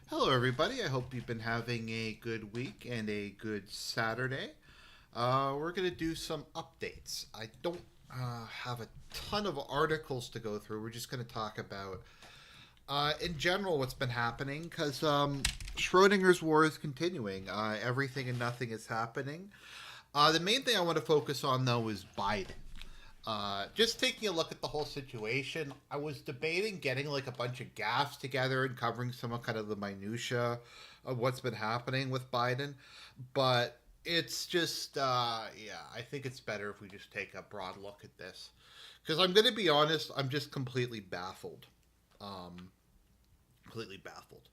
Hello, everybody. I hope you've been having a good week and a good Saturday. We're going to do some updates. I don't have a ton of articles to go through. We're just going to talk about, in general, what's been happening because Schrodinger's war is continuing. Everything and nothing is happening. The main thing I want to focus on, though, is Biden. Just taking a look at the whole situation, I was debating getting like a bunch of gaffes together and covering some of kind of the minutia of what's been happening with Biden, but it's just yeah, I think it's better if we just take a broad look at this because I'm going to be honest, I'm just completely baffled, um, completely baffled.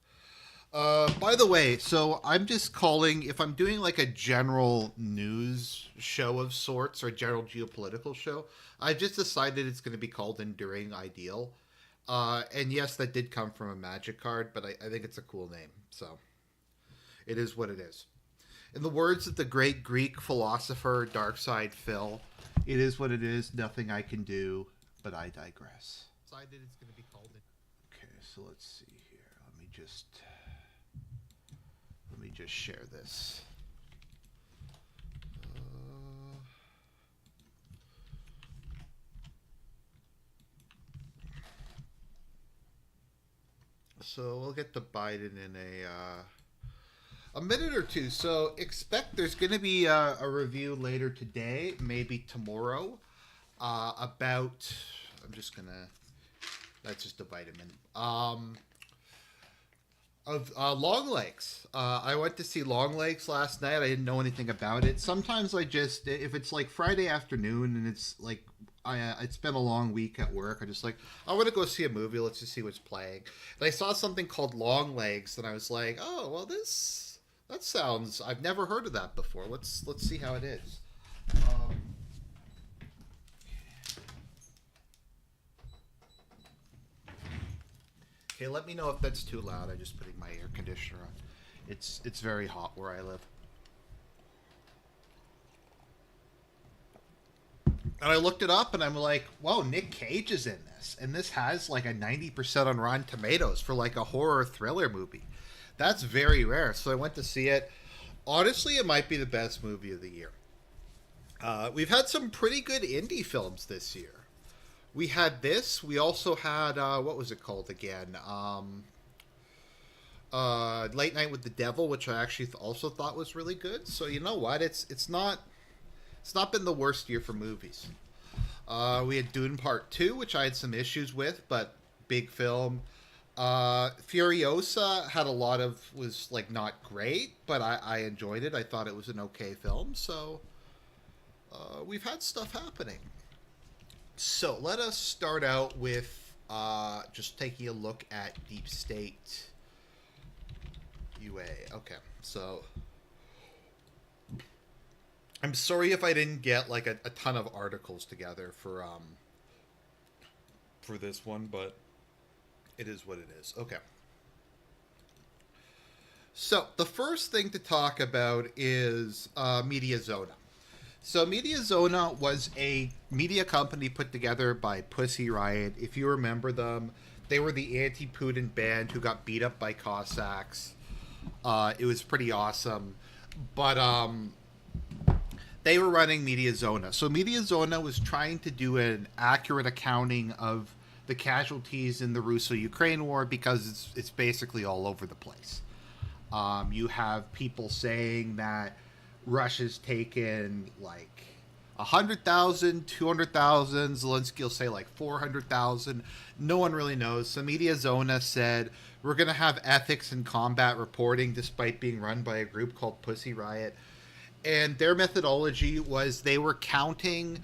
By the way, so I'm just calling if I'm doing like a general news show of sorts or a general geopolitical show. I just decided it's going to be called Enduring Ideal. And yes, that did come from a magic card, but I think it's a cool name. So it is what it is. In the words of the great Greek philosopher Darkside Phil, it is what it is. Nothing I can do, but I digress. Decided it's going to be called. Okay, so let's see here. Let me just share this. So we'll get to Biden in a minute or two. So expect there's going to be a review later today, maybe tomorrow, about. I'm just gonna. That's just a vitamin. Of Long Legs. I went to see Long Legs last night. I didn't know anything about it. Sometimes I just, if it's like Friday afternoon and it's like, it's been a long week at work. I just like, I want to go see a movie. Let's just see what's playing. And I saw something called Long Legs, and I was like, oh well, that sounds. I've never heard of that before. Let's see how it is. Um, okay, let me know if that's too loud. I'm just putting my air conditioner on. It's very hot where I live. And I looked it up and I'm like, whoa, Nick Cage is in this. And this has like a 90% on Rotten Tomatoes for like a horror thriller movie. That's very rare. So I went to see it. Honestly, it might be the best movie of the year. We've had some pretty good indie films this year. We had this. We also had, what was it called again? Late Night with the Devil, which I actually also thought was really good. So you know what? It's not been the worst year for movies. We had Dune Part 2, which I had some issues with, but big film. Furiosa had a lot of, was like not great, but I enjoyed it. I thought it was an okay film. So we've had stuff happening. So let us start out with just taking a look at Deep State UA. Okay, so I'm sorry if I didn't get like a ton of articles together for this one, but it is what it is. Okay. So the first thing to talk about is Media Zona. So Media Zona was a media company put together by Pussy Riot. If you remember them, they were the anti-Putin band who got beat up by Cossacks. It was pretty awesome. But they were running Media Zona. So Media Zona was trying to do an accurate accounting of the casualties in the Russo-Ukraine war because it's basically all over the place. You have people saying that Russia's taken like 100,000, 200,000. Zelensky will say like 400,000. No one really knows. So Media Zona said, we're going to have ethics and combat reporting despite being run by a group called Pussy Riot. And their methodology was they were counting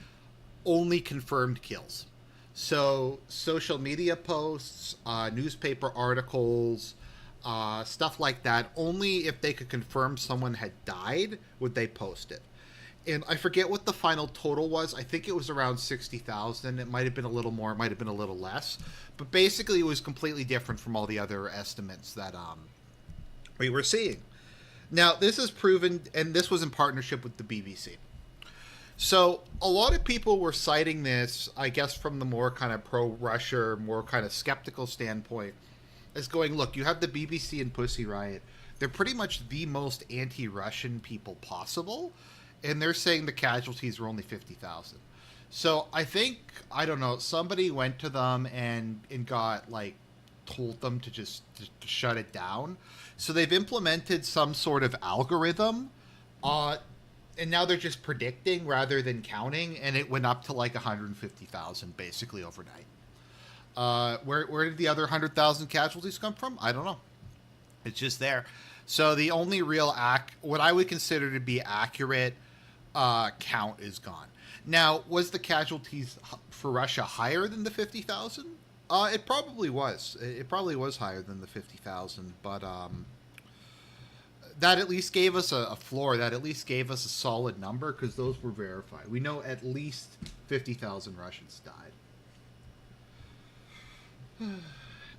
only confirmed kills. So social media posts, newspaper articles, stuff like that. Only if they could confirm someone had died would they post it. And I forget what the final total was. I think it was around 60,000. It might have been a little more. It might have been a little less. But basically, it was completely different from all the other estimates that we were seeing. Now, this is proven, and this was in partnership with the BBC. So a lot of people were citing this, I guess, from the more kind of pro-Russia, more kind of skeptical standpoint, as going, look, you have the BBC and Pussy Riot. They're pretty much the most anti-Russian people possible, and they're saying the casualties were only 50,000. So I think, I don't know, somebody went to them and got, like, told them to just to shut it down. So they've implemented some sort of algorithm, and now they're just predicting rather than counting, and it went up to like 150,000 basically overnight. Where did the other 100,000 casualties come from? I don't know. It's just there. So the only real what I would consider to be accurate count is gone. Now, was the casualties for Russia higher than the 50,000? It probably was. It probably was higher than the 50,000, but that at least gave us a floor. That at least gave us a solid number because those were verified. We know at least 50,000 Russians died.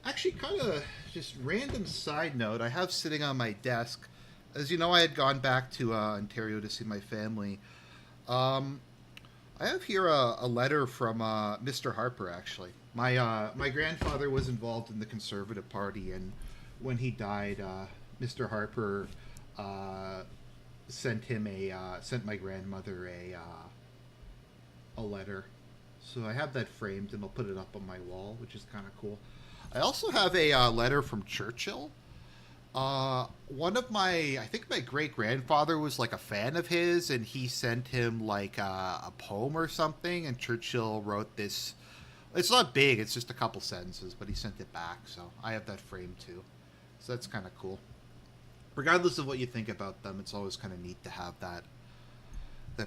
Actually, kind of just random side note, I have sitting on my desk, as you know, I had gone back to Ontario to see my family. I have here a letter from Mr. Harper, actually. My grandfather was involved in the Conservative Party, and when he died, Mr. Harper sent my grandmother a letter. So I have that framed, and I'll put it up on my wall, which is kind of cool. I also have a letter from Churchill. I think my great grandfather was like a fan of his, and he sent him like a poem or something. And Churchill wrote this. It's not big; it's just a couple sentences, but he sent it back. So I have that framed too. So that's kind of cool. Regardless of what you think about them, it's always kind of neat to have that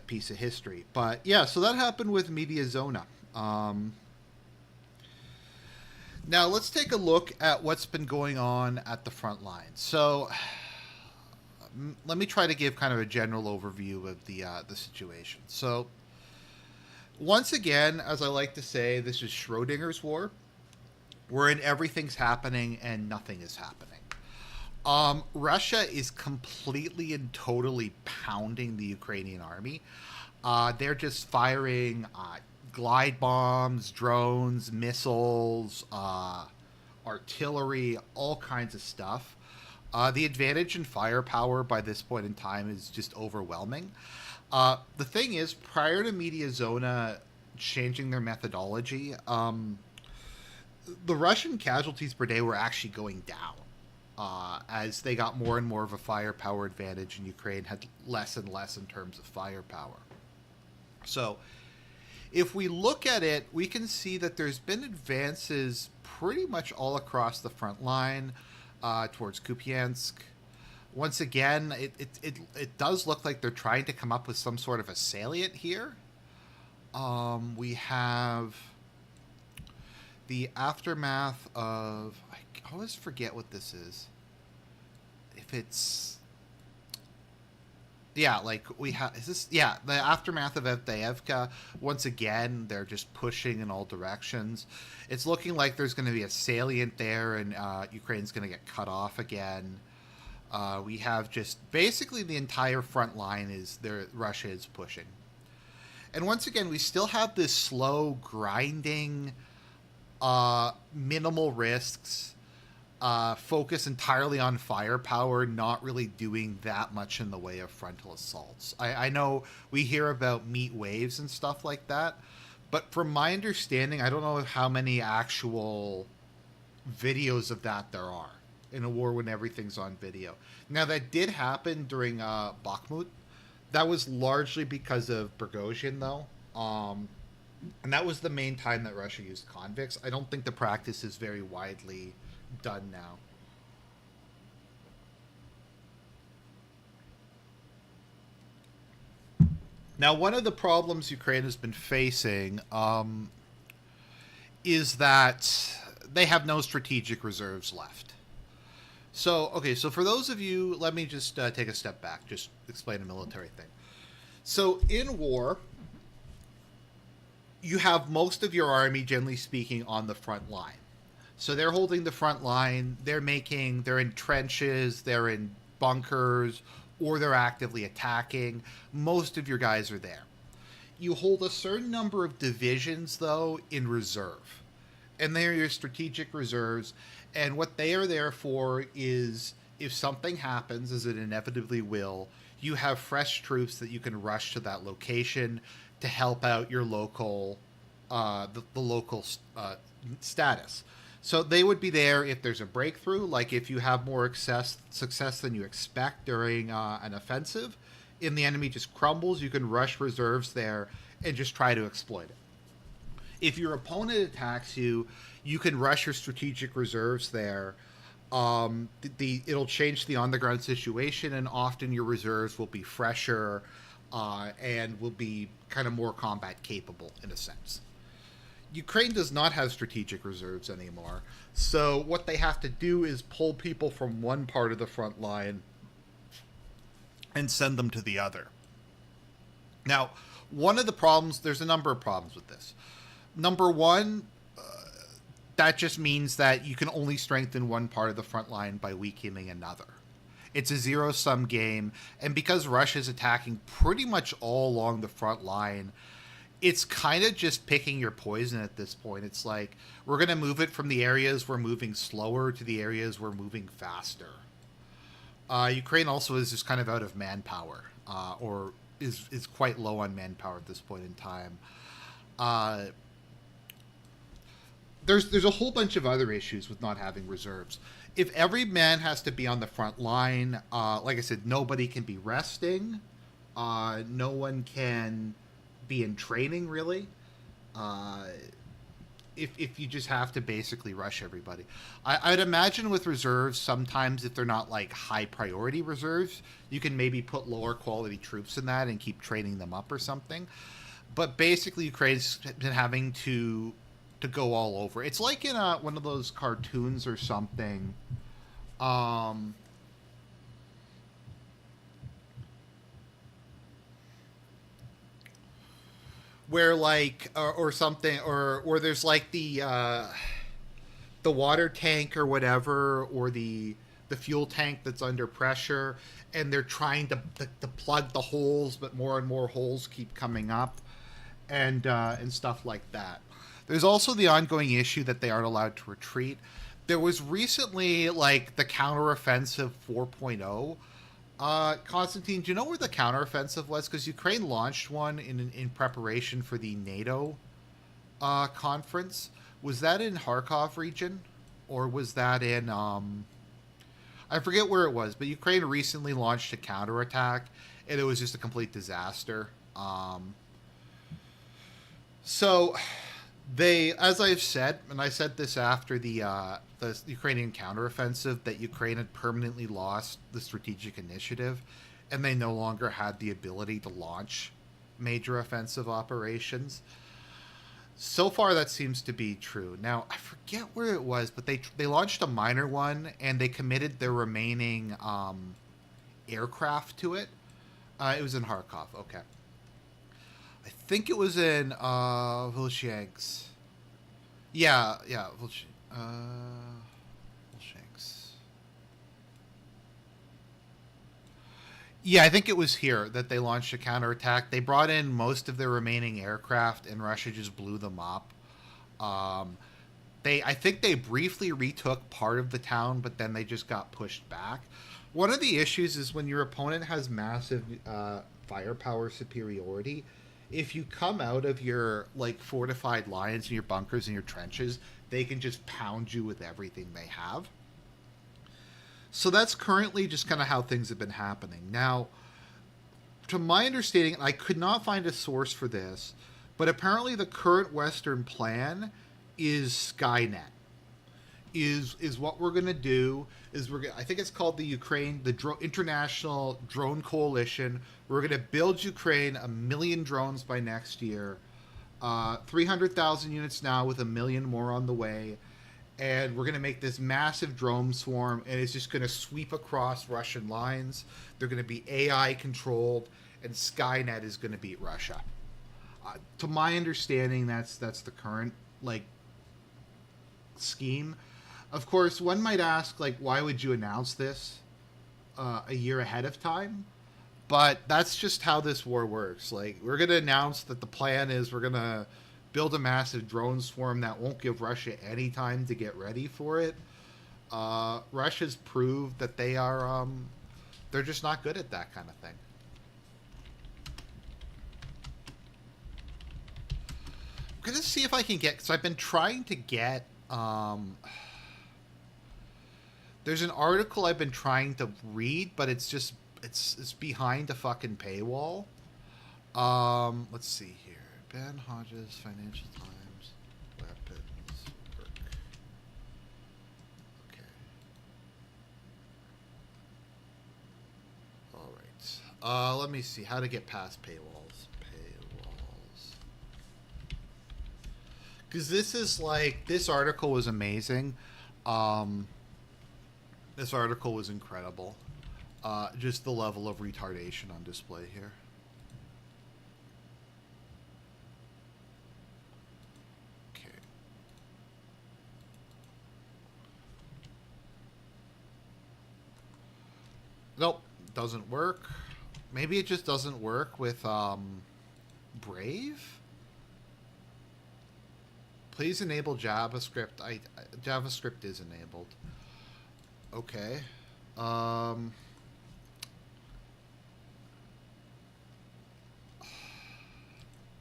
piece of history. But yeah, so that happened with Media Zona. Now let's take a look at what's been going on at the front line. So let me try to give kind of a general overview of the situation. So once again, as I like to say, this is Schrodinger's war, wherein everything's happening and nothing is happening. Russia is completely and totally pounding the Ukrainian army. They're just firing glide bombs, drones, missiles, artillery, all kinds of stuff. The advantage in firepower by this point in time is just overwhelming. The thing is, prior to Media Zona changing their methodology, the Russian casualties per day were actually going down. As they got more and more of a firepower advantage, and Ukraine had less and less in terms of firepower. So, if we look at it, we can see that there's been advances pretty much all across the front line towards Kupiansk. Once again, it does look like they're trying to come up with some sort of a salient here. We have the aftermath of... I always forget what this is. If it's... Yeah, like we have... Is this... Yeah, the aftermath of Avdiivka. Once again, they're just pushing in all directions. It's looking like there's going to be a salient there, and Ukraine's going to get cut off again. We have just... Basically, the entire front line is... Russia is pushing. And once again, we still have this slow, grinding, minimal risks... focus entirely on firepower, not really doing that much in the way of frontal assaults. I know we hear about meat waves and stuff like that, but from my understanding, I don't know how many actual videos of that there are in a war when everything's on video. Now, that did happen during Bakhmut. That was largely because of Prigozhin, though. And that was the main time that Russia used convicts. I don't think the practice is very widely done now. Now, one of the problems Ukraine has been facing is that they have no strategic reserves left. So, okay, so for those of you, let me just take a step back, just explain a military thing. So, in war, you have most of your army, generally speaking, on the front line. So they're holding the front line, they're in trenches, they're in bunkers, or they're actively attacking. Most of your guys are there. You hold a certain number of divisions, though, in reserve. And they're your strategic reserves. And what they are there for is if something happens, as it inevitably will, you have fresh troops that you can rush to that location to help out your local, the local status. So they would be there if there's a breakthrough, like if you have more success than you expect during an offensive, and the enemy just crumbles, you can rush reserves there and just try to exploit it. If your opponent attacks you, you can rush your strategic reserves there. It'll change the on the ground situation, and often your reserves will be fresher and will be kind of more combat capable in a sense. Ukraine does not have strategic reserves anymore, so what they have to do is pull people from one part of the front line and send them to the other. Now, one of the problems, there's a number of problems with this. Number one, that just means that you can only strengthen one part of the front line by weakening another. It's a zero-sum game, and because Russia's attacking pretty much all along the front line, it's kind of just picking your poison at this point. It's like, we're going to move it from the areas we're moving slower to the areas we're moving faster. Ukraine also is just kind of out of manpower, or is quite low on manpower at this point in time. There's a whole bunch of other issues with not having reserves. If every man has to be on the front line, like I said, nobody can be resting. No one can be in training, really. If you just have to basically rush everybody. I'd imagine with reserves, sometimes if they're not like high priority reserves, you can maybe put lower quality troops in that and keep training them up or something. But basically, Ukraine's been having to go all over. It's like in one of those cartoons or something. Where like or something, or there's like the water tank or whatever, or the fuel tank that's under pressure, and they're trying to plug the holes, but more and more holes keep coming up, and stuff like that. There's also the ongoing issue that they aren't allowed to retreat. There was recently like the counteroffensive 4.0. Constantine, do you know where the counteroffensive was? Because Ukraine launched one in preparation for the NATO conference. Was that in Kharkov region, or was that in I forget where it was? But Ukraine recently launched a counterattack, and it was just a complete disaster. So they, as I've said, and I said this after the Ukrainian counteroffensive, that Ukraine had permanently lost the strategic initiative, and they no longer had the ability to launch major offensive operations. So far, that seems to be true. Now, I forget where it was, but they launched a minor one, and they committed their remaining aircraft to it. It was in Kharkov. Okay. I think it was in Volshanks. Yeah, Volshanks. Yeah, I think it was here that they launched a counterattack. They brought in most of their remaining aircraft, and Russia just blew them up. I think they briefly retook part of the town, but then they just got pushed back. One of the issues is when your opponent has massive firepower superiority, if you come out of your like fortified lines and your bunkers and your trenches, they can just pound you with everything they have. So that's currently just kind of how things have been happening. Now, to my understanding, I could not find a source for this, but apparently the current Western plan is Skynet. Is what we're going to do is I think it's called the International Drone Coalition. We're going to build Ukraine 1 million drones by next year, 300,000 units now with 1 million more on the way, and we're going to make this massive drone swarm, and it's just going to sweep across Russian lines. They're going to be AI controlled, and Skynet is going to beat Russia. To my understanding, that's the current like scheme. Of course, one might ask, like, why would you announce this a year ahead of time? But that's just how this war works. Like, we're going to announce that the plan is we're going to build a massive drone swarm that won't give Russia any time to get ready for it. Russia's proved that they're just not good at that kind of thing. I'm gonna see if I can get. So I've been trying to get. There's an article I've been trying to read, but it's behind a fucking paywall. Let's see here. Ben Hodges, Financial Times, weapons work. Okay. All right. Let me see how to get past paywalls. Paywalls. Because this article was amazing. This article was incredible. Just the level of retardation on display here. Okay. Nope, doesn't work. Maybe it just doesn't work with Brave. Please enable JavaScript. JavaScript is enabled. Okay.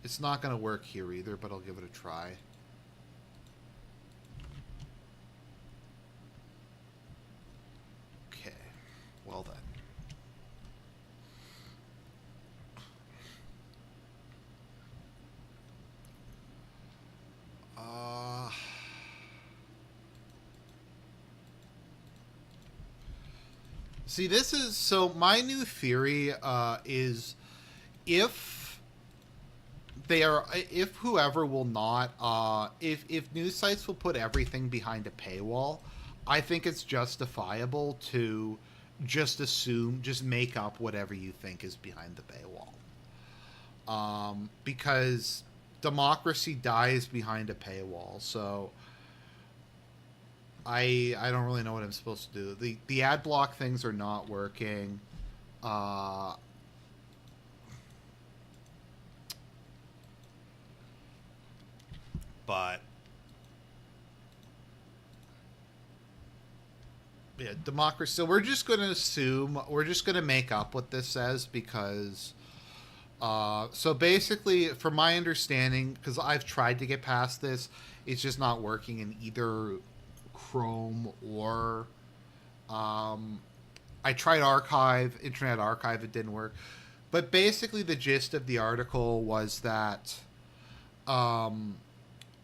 It's not going to work here either, but I'll give it a try. Okay. Well then. See, this is so. My new theory is if if whoever will not, if news sites will put everything behind a paywall, I think it's justifiable to just make up whatever you think is behind the paywall. Because democracy dies behind a paywall. So I don't really know what I'm supposed to do. The ad block things are not working. But yeah, democracy. So we're just going to assume, we're just going to make up what this says because so basically, from my understanding, because I've tried to get past this, it's just not working in either Chrome or I tried Internet Archive, it didn't work. But basically the gist of the article was that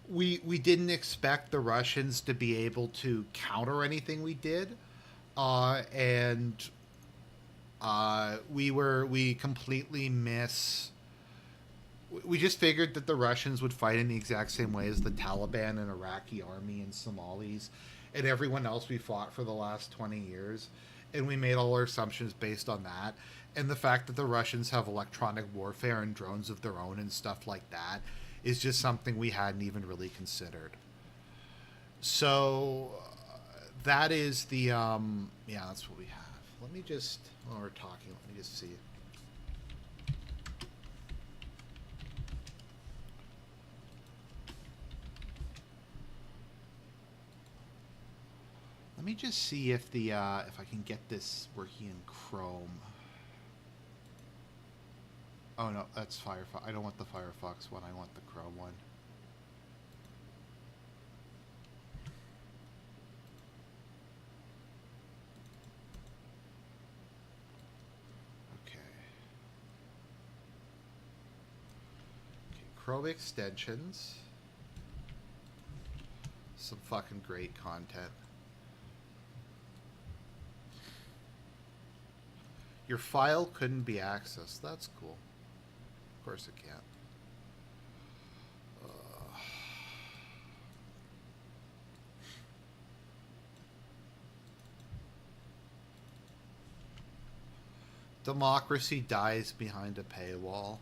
we didn't expect the Russians to be able to counter anything we did, and we completely we just figured that the Russians would fight in the exact same way as the Taliban and Iraqi army and Somalis and everyone else we fought for the last 20 years. And we made all our assumptions based on that. And the fact that the Russians have electronic warfare and drones of their own and stuff like that is just something we hadn't even really considered. So that is the, yeah, that's what we have. Let me just, while we're talking, let me just see. Let me just see if the if I can get this working in Chrome. Oh no, that's Firefox. I don't want the Firefox one. I want the Chrome one. Okay. Okay, Chrome extensions. Some fucking great content. Your file couldn't be accessed. That's cool. Of course it can't. Democracy dies behind a paywall.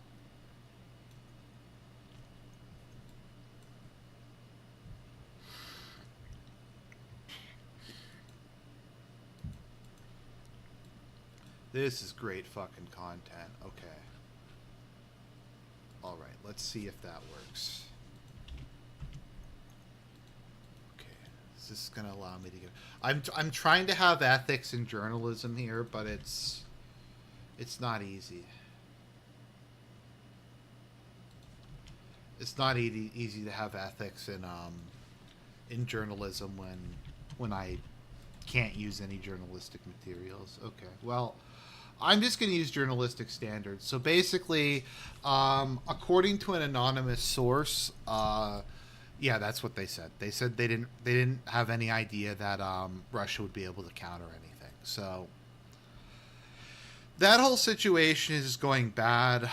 This is great fucking content. Okay. Alright, let's see if that works. Okay. Is this going to allow me to get... I'm trying to have ethics in journalism here, but it's not easy. It's not easy to have ethics in journalism when I can't use any journalistic materials. Okay, well, I'm just going to use journalistic standards. So basically, according to an anonymous source, yeah, that's what they said. They said they didn't have any idea that Russia would be able to counter anything. So that whole situation is going bad.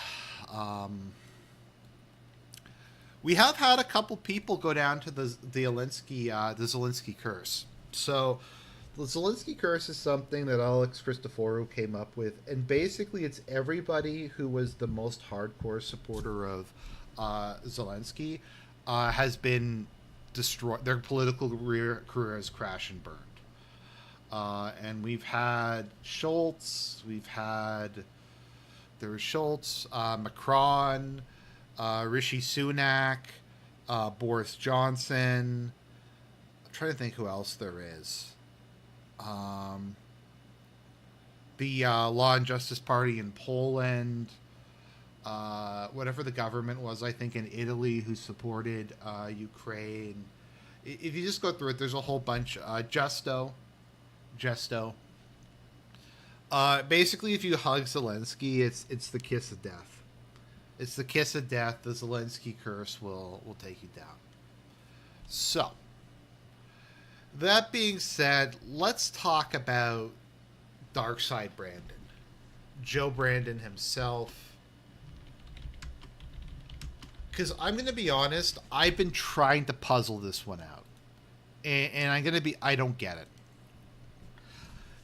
We have had a couple people go down to the Zelensky curse. So the Zelensky curse is something that Alex Christoforou came up with, and basically it's everybody who was the most hardcore supporter of Zelensky has been destroyed. Their political career has crashed and burned. And we've had Schultz, Macron, Rishi Sunak, Boris Johnson. I'm trying to think who else there is. The Law and Justice Party in Poland, whatever the government was, I think in Italy, who supported Ukraine. If you just go through it, there's a whole bunch. Gesto. Basically, if you hug Zelensky, it's the kiss of death. It's the kiss of death. The Zelensky curse will take you down. So, that being said, let's talk about Darkside Brandon. Joe Brandon himself. Because I'm going to be honest, I've been trying to puzzle this one out. And I don't get it.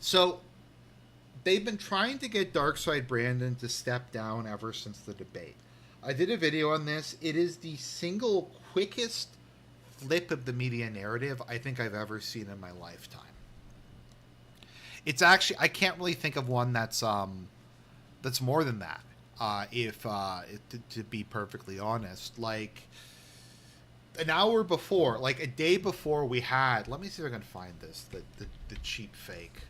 So, they've been trying to get Darkside Brandon to step down ever since the debate. I did a video on this. It is the single quickest flip of the media narrative I think I've ever seen in my lifetime. It's actually, I can't really think of one that's more than that. To be perfectly honest, like an hour before, like a day before, we had. Let me see if I can find this. The cheap fake.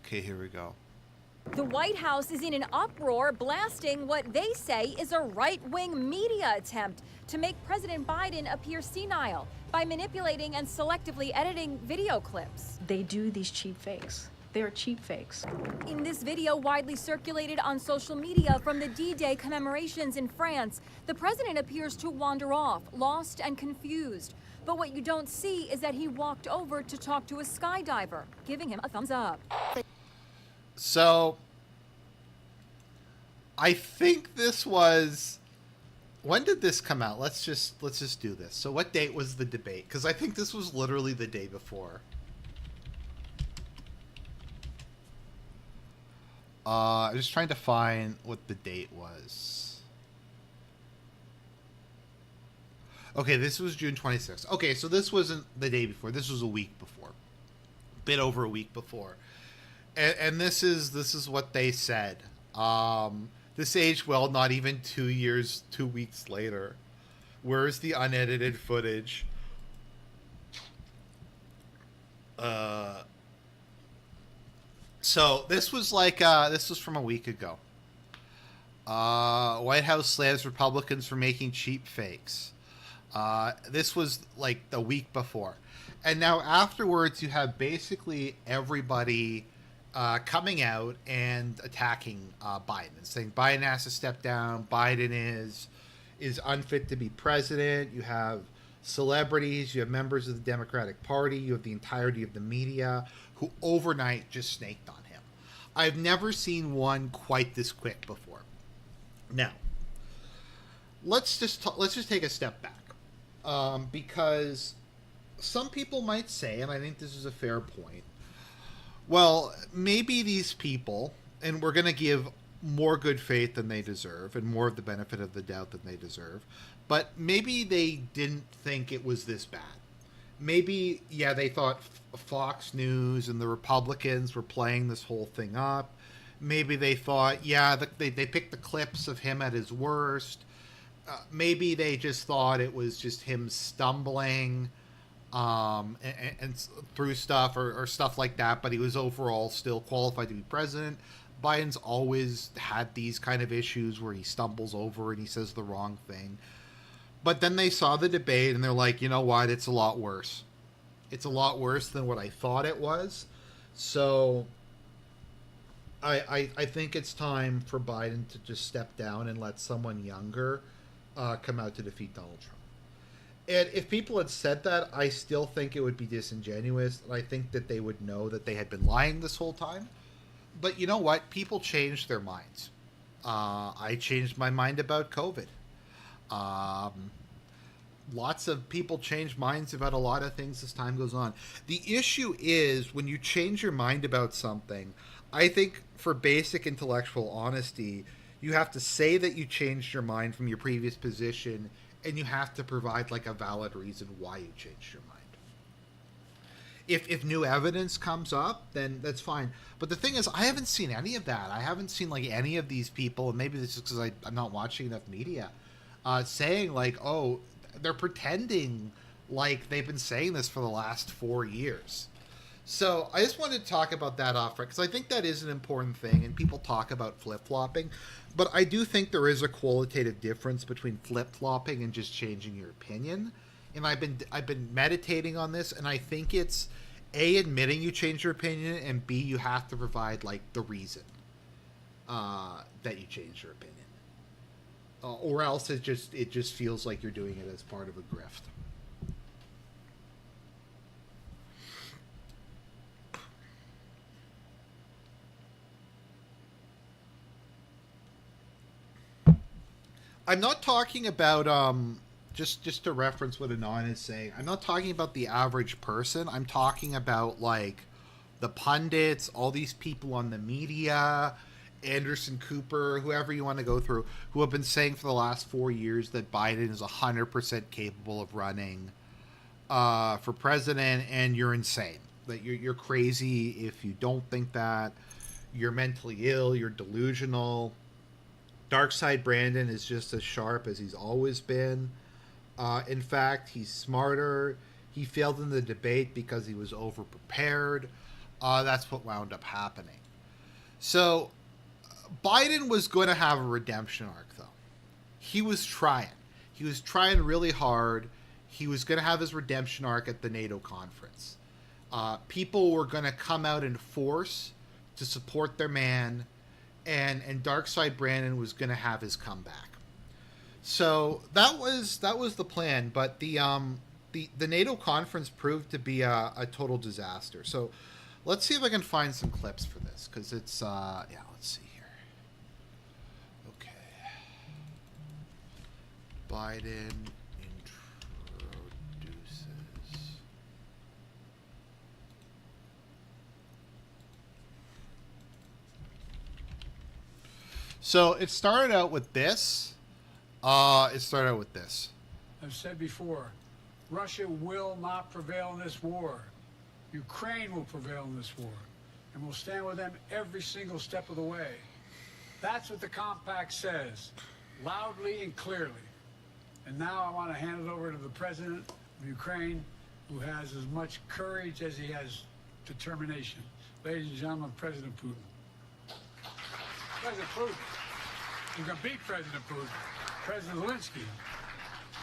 Okay, here we go. The White House is in an uproar, blasting what they say is a right-wing media attempt to make President Biden appear senile by manipulating and selectively editing video clips. They do these cheap fakes. They're cheap fakes. In this video widely circulated on social media from the D-Day commemorations in France, the president appears to wander off, lost and confused. But what you don't see is that he walked over to talk to a skydiver, giving him a thumbs up. So, I think this was... When did this come out? Let's just do this. So what date was the debate? Because I think this was literally the day before. I'm just trying to find what the date was. Okay, this was June 26th. Okay, so this wasn't the day before. This was a week before. A bit over a week before. And this is what they said. This aged well, not even 2 weeks later. Where's the unedited footage? So this was this was from a week ago. White House slams Republicans for making cheap fakes. This was like the week before. And now afterwards you have basically everybody coming out and attacking Biden and saying Biden has to step down. Biden is unfit to be president. You have celebrities, you have members of the Democratic Party, you have the entirety of the media who overnight just snaked on him. I've never seen one quite this quick before. Now, let's just take a step back, because some people might say, and I think this is a fair point, well, maybe these people, and we're going to give more good faith than they deserve and more of the benefit of the doubt than they deserve, but maybe they didn't think it was this bad. Maybe, yeah, they thought Fox News and the Republicans were playing this whole thing up. Maybe they thought, yeah, they picked the clips of him at his worst. Maybe they just thought it was just him stumbling and through stuff or stuff like that, but he was overall still qualified to be president. Biden's always had these kind of issues where he stumbles over and he says the wrong thing. But then they saw the debate and they're like, you know what? It's a lot worse. It's a lot worse than what I thought it was. So I think it's time for Biden to just step down and let someone younger come out to defeat Donald Trump. And if people had said that, I still think it would be disingenuous. And I think that they would know that they had been lying this whole time. But you know what? People change their minds. I changed my mind about COVID. Lots of people change minds about a lot of things as time goes on. The issue is when you change your mind about something, I think for basic intellectual honesty, you have to say that you changed your mind from your previous position, and you have to provide like a valid reason why you changed your mind. If new evidence comes up, then that's fine. But the thing is, I haven't seen any of that. I haven't seen like any of these people, and maybe this is because I'm not watching enough media, saying like, oh, they're pretending like they've been saying this for the last 4 years. So I just wanted to talk about that off, because I think that is an important thing, and people talk about flip-flopping. But I do think there is a qualitative difference between flip-flopping and just changing your opinion. And I've been meditating on this, and I think it's A, admitting you changed your opinion, and B, you have to provide like the reason that you changed your opinion. Or else it just feels like you're doing it as part of a grift. I'm not talking about just to reference what Anon is saying. I'm not talking about the average person. I'm talking about like the pundits, all these people on the media, Anderson Cooper, whoever you want to go through, who have been saying for the last 4 years that Biden is 100% capable of running for president, and you're insane. That you're crazy if you don't think that. You're mentally ill. You're delusional. Dark Side Brandon is just as sharp as he's always been. In fact, he's smarter. He failed in the debate because he was overprepared. That's what wound up happening. So Biden was going to have a redemption arc, though. He was trying. He was trying really hard. He was going to have his redemption arc at the NATO conference. People were going to come out in force to support their man, and Darkside Brandon was going to have his comeback. So that was the plan, but the NATO conference proved to be a total disaster. So let's see if I can find some clips for this, because it's let's see here. Okay, Biden introduces. So it started out with this. I've said before, Russia will not prevail in this war. Ukraine will prevail in this war. And we'll stand with them every single step of the way. That's what the compact says, loudly and clearly. And now I want to hand it over to the president of Ukraine, who has as much courage as he has determination. Ladies and gentlemen, President Putin. President Putin. You can beat President Putin. President Zelensky.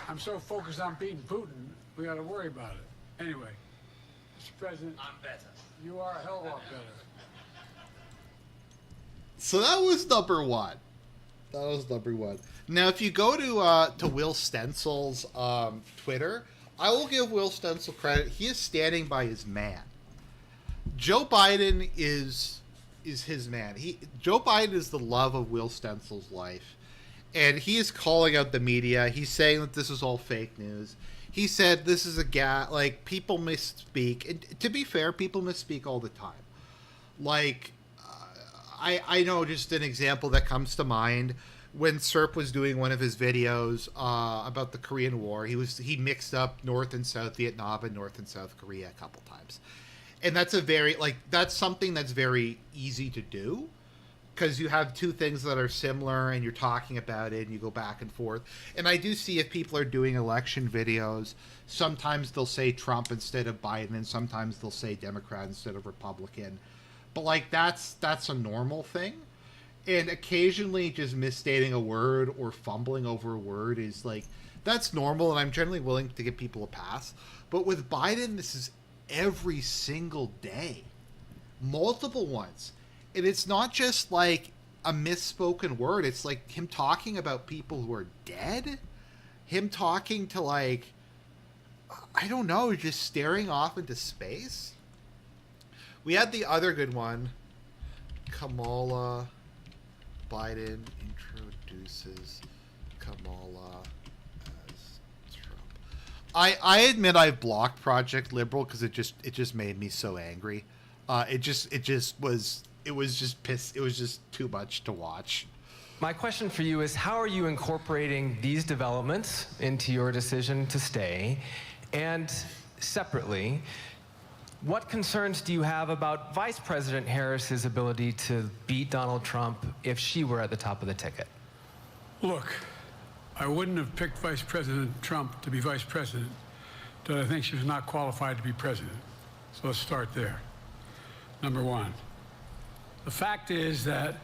I'm so focused on beating Putin, we got to worry about it. Anyway, Mr. President, I'm better. You are a hell of a lot better. So that was number one. Now, if you go to Will Stencil's Twitter, I will give Will Stencil credit. He is standing by his man. Joe Biden is his man. Joe Biden is the love of Will Stencil's life. And he is calling out the media. He's saying that this is all fake news. He said this is like, people misspeak. And to be fair, people misspeak all the time. Like, I know just an example that comes to mind. When Serp was doing one of his videos about the Korean War, he mixed up North and South Vietnam and North and South Korea a couple times. And that's something that's very easy to do. because you have two things that are similar and you're talking about it and you go back and forth. And I do see if people are doing election videos, sometimes they'll say Trump instead of Biden, and sometimes they'll say Democrat instead of Republican. But like that's a normal thing. And occasionally just misstating a word or fumbling over a word is like, that's normal, and I'm generally willing to give people a pass. But with Biden, this is every single day. Multiple ones. And it's not just like a misspoken word. It's like him talking about people who are dead. Him talking to, like, I don't know, just staring off into space. We had the other good one. Kamala Biden introduces Kamala as Trump. I admit I've blocked Project Liberal because it just made me so angry. It was just too much to watch. My question for you is, how are you incorporating these developments into your decision to stay? And separately, what concerns do you have about Vice President Harris's ability to beat Donald Trump if she were at the top of the ticket? Look, I wouldn't have picked Vice President Trump to be vice president, but I think she was not qualified to be president. So let's start there. Number one. The fact is that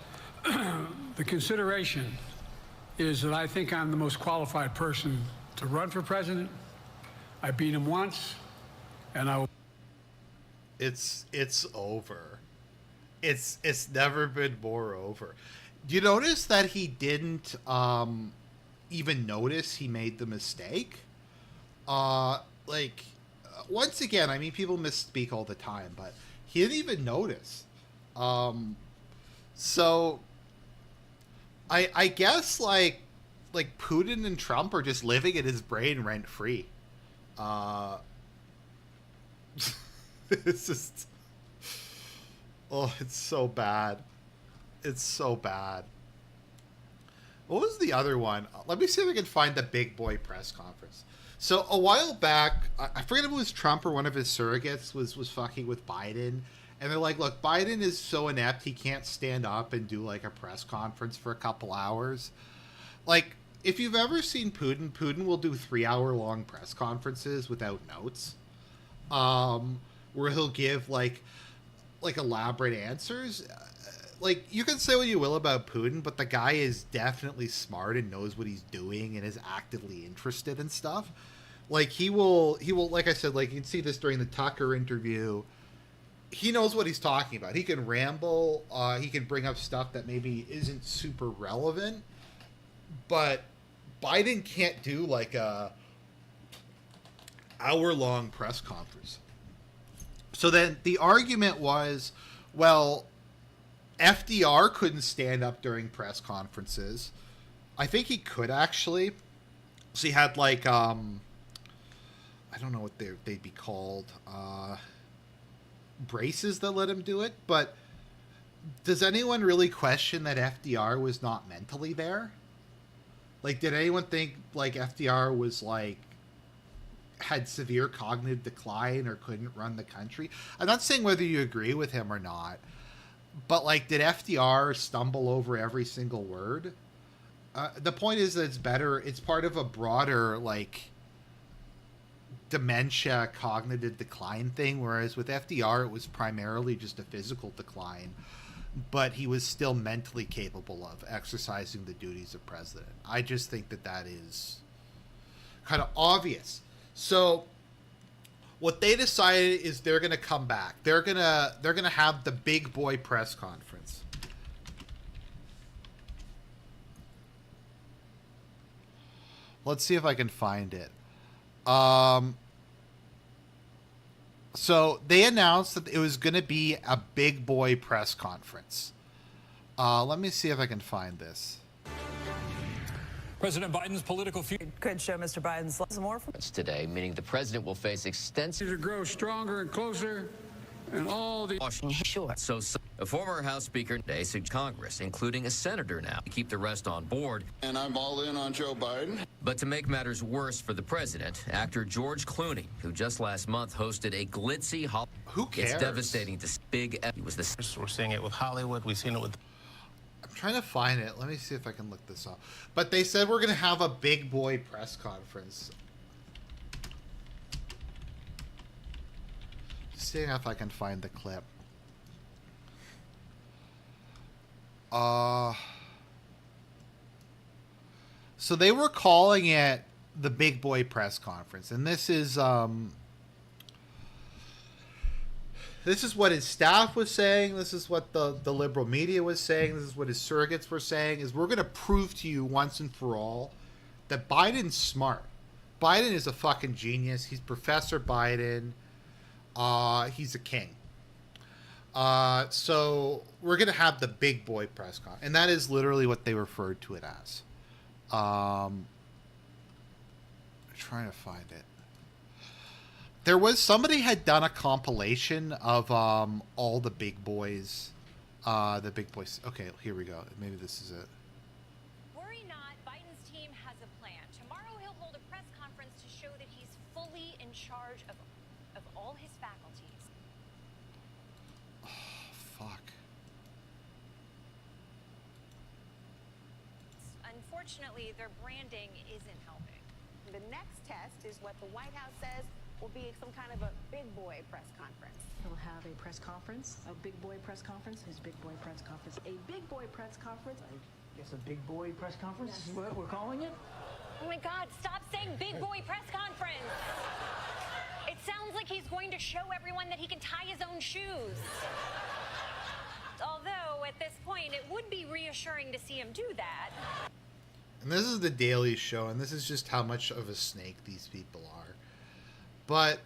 the consideration is that I think I'm the most qualified person to run for president. I beat him once, and I will. It's over. It's never been more over. Do you notice that he didn't even notice he made the mistake? Once again, I mean, people misspeak all the time, but he didn't even notice. So I guess like Putin and Trump are just living in his brain rent free. It's just, it's so bad. It's so bad. What was the other one? Let me see if I can find the big boy press conference. So a while back, I forget if it was Trump or one of his surrogates was fucking with Biden. And they're like, look, Biden is so inept, he can't stand up and do like a press conference for a couple hours. Like, if you've ever seen Putin will do 3-hour long press conferences without notes. Where he'll give like elaborate answers. Like, you can say what you will about Putin, but the guy is definitely smart and knows what he's doing and is actively interested in stuff. Like, he will, like I said, like, you can see this during the Tucker interview. He knows what he's talking about. He can ramble. He can bring up stuff that maybe isn't super relevant. But Biden can't do like a hour-long press conference. So then the argument was, well, FDR couldn't stand up during press conferences. I think he could, actually. So he had like, I don't know what they'd be called, braces that let him do it. But does anyone really question that FDR was not mentally there? Like, did anyone think like FDR was like, had severe cognitive decline or couldn't run the country? I'm not saying whether you agree with him or not, but like, did FDR stumble over every single word? The point is that it's part of a broader like dementia cognitive decline thing, whereas with FDR it was primarily just a physical decline, but he was still mentally capable of exercising the duties of president. I just think that is kind of obvious. So what they decided is they're going to come back. They're going to have the big boy press conference. Let's see if I can find it. So they announced that it was going to be a big boy press conference. Let me see if I can find this. President Biden's political future could show Mr. Biden's more from today, meaning the president will face extensive to grow stronger and closer, and all the sure. So a former House Speaker today suggests Congress, including a senator now, to keep the rest on board. And I'm all in on Joe Biden. But to make matters worse for the president, actor George Clooney, who just last month hosted a glitzy Who cares? It's devastating to big. He was the. We're seeing it with Hollywood. We've seen it with. I'm trying to find it. Let me see if I can look this up. But they said we're going to have a big boy press conference. Just seeing if I can find the clip. So they were calling it the big boy press conference, and this is what his staff was saying. This is what the liberal media was saying. This is what his surrogates were saying, is we're going to prove to you once and for all that Biden's smart. Biden is a fucking genius. He's Professor Biden. He's a king. So we're going to have the big boy press con. And that is literally what they referred to it as. I'm trying to find it. There was, somebody had done a compilation of all the big boys. The big boys. Okay, here we go. Maybe this is it. Worry not, Biden's team has a plan. Tomorrow he'll hold a press conference to show that he's fully in charge of all his faculties. Oh, fuck. Unfortunately, their branding isn't helping. The next test is what the White House says will be some kind of a big boy press conference. He'll have a press conference, a big boy press conference, his big boy press conference, a big boy press conference. I guess a big boy press conference is what we're calling it? Oh my God, stop saying big boy press conference. It sounds like he's going to show everyone that he can tie his own shoes. Although, at this point, it would be reassuring to see him do that. And this is the Daily Show, and this is just how much of a snake these people are. But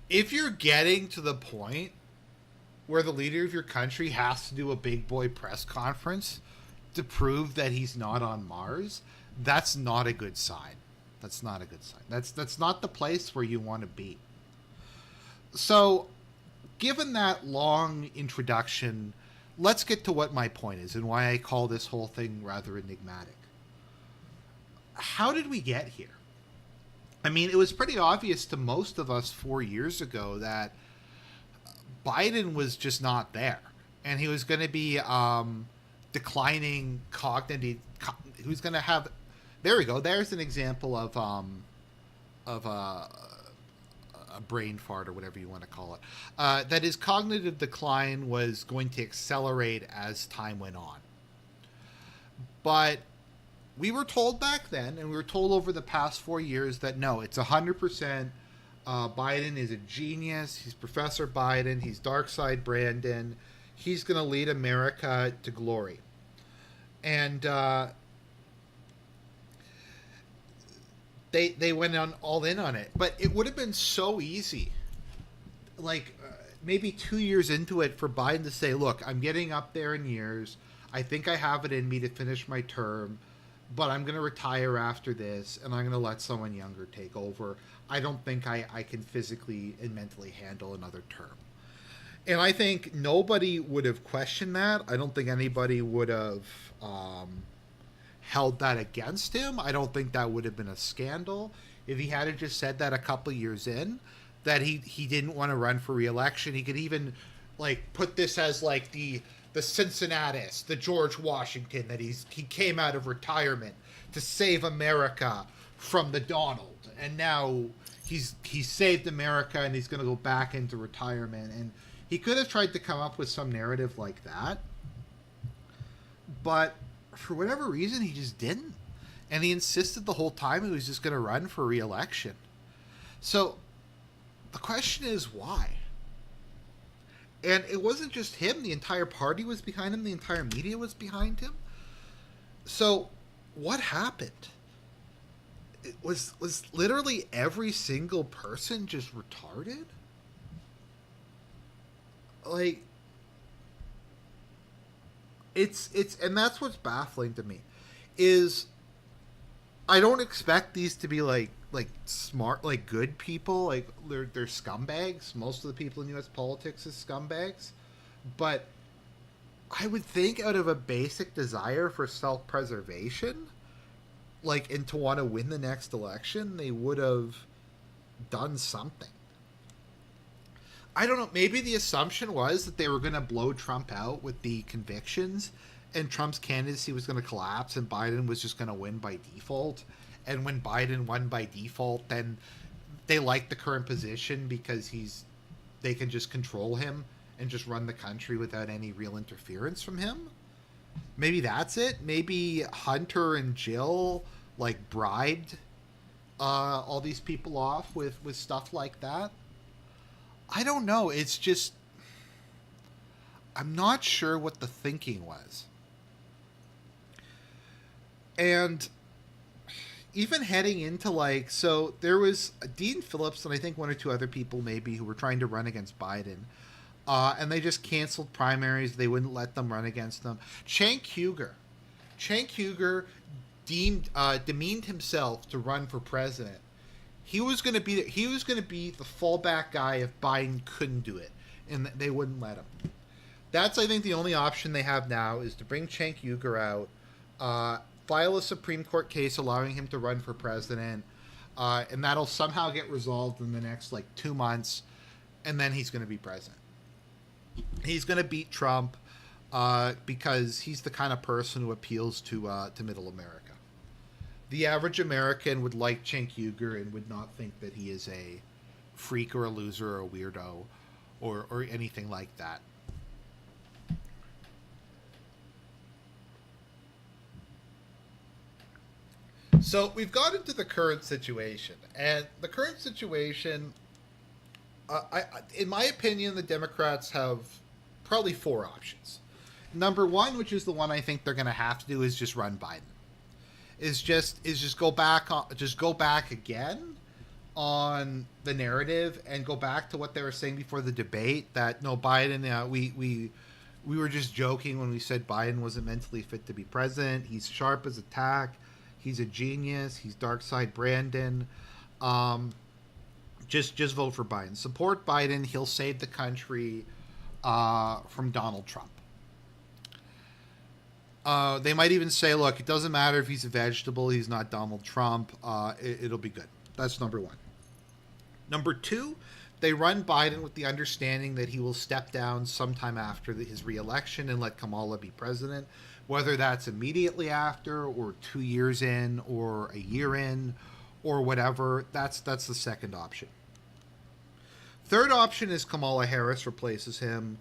if you're getting to the point where the leader of your country has to do a big boy press conference to prove that he's not on Mars, that's not a good sign. That's not a good sign. That's not the place where you want to be. So, given that long introduction, let's get to what my point is and why I call this whole thing rather enigmatic. How did we get here? I mean, it was pretty obvious to most of us 4 years ago that Biden was just not there. And he was going to be declining cognitive... He was going to have... There we go. There's an example of a brain fart or whatever you want to call it. That his cognitive decline was going to accelerate as time went on. But we were told back then, and we were told over the past 4 years, that no, it's 100%. Biden is a genius. He's Professor Biden. He's Dark Side Brandon. He's going to lead America to glory. And they went on all in on it. But it would have been so easy, like maybe 2 years into it, for Biden to say, look, I'm getting up there in years. I think I have it in me to finish my term, but I'm going to retire after this, and I'm going to let someone younger take over. I don't think I can physically and mentally handle another term. And I think nobody would have questioned that. I don't think anybody would have held that against him. I don't think that would have been a scandal if he had just said that a couple years in, that he didn't want to run for re-election. He could even like put this as like the Cincinnatus, the George Washington, that he came out of retirement to save America from the Donald, and now he's saved America and he's going to go back into retirement. And he could have tried to come up with some narrative like that, but for whatever reason he just didn't, and he insisted the whole time he was just going to run for re-election. So the question is why? And it wasn't just him. The entire party was behind him. The entire media was behind him. So what happened? It was literally every single person just retarded? Like, it's and that's what's baffling to me, is I don't expect these to be like smart, like good people. Like they're scumbags. Most of the people in U.S. politics is scumbags. But I would think out of a basic desire for self-preservation, like, and to want to win the next election, they would have done something. I don't know. Maybe the assumption was that they were going to blow Trump out with the convictions, and Trump's candidacy was going to collapse, and Biden was just going to win by default. And when Biden won by default, then they liked the current position because they can just control him and just run the country without any real interference from him. Maybe that's it. Maybe Hunter and Jill like bribed all these people off with stuff like that. I don't know. It's just, I'm not sure what the thinking was. And even heading into like, so there was Dean Phillips and I think one or two other people maybe who were trying to run against Biden. And they just canceled primaries. They wouldn't let them run against them. Cenk Uygur demeaned himself to run for president. He was going to be the fallback guy if Biden couldn't do it, and they wouldn't let him. That's, I think, the only option they have now is to bring Cenk Uygur out, file a Supreme Court case allowing him to run for president, and that'll somehow get resolved in the next 2 months, and then he's going to be president. He's going to beat Trump because he's the kind of person who appeals to Middle America. The average American would like Cenk Uygur and would not think that he is a freak or a loser or a weirdo or anything like that. So we've got into the current situation, and the current situation, in my opinion, the Democrats have probably 4 options. Number one, which is the one I think they're going to have to do, is just run Biden. Is just go back again on the narrative and go back to what they were saying before the debate, that no, Biden, we were just joking when we said Biden wasn't mentally fit to be president. He's sharp as a tack. He's a genius. He's dark side Brandon. Just vote for Biden. Support Biden. He'll save the country from Donald Trump. They might even say, look, it doesn't matter if he's a vegetable. He's not Donald Trump. It'll be good. That's number one. Number two, they run Biden with the understanding that he will step down sometime after his reelection and let Kamala be president, whether that's immediately after or 2 years in or a year in or whatever. That's the second option. Third option is Kamala Harris replaces him.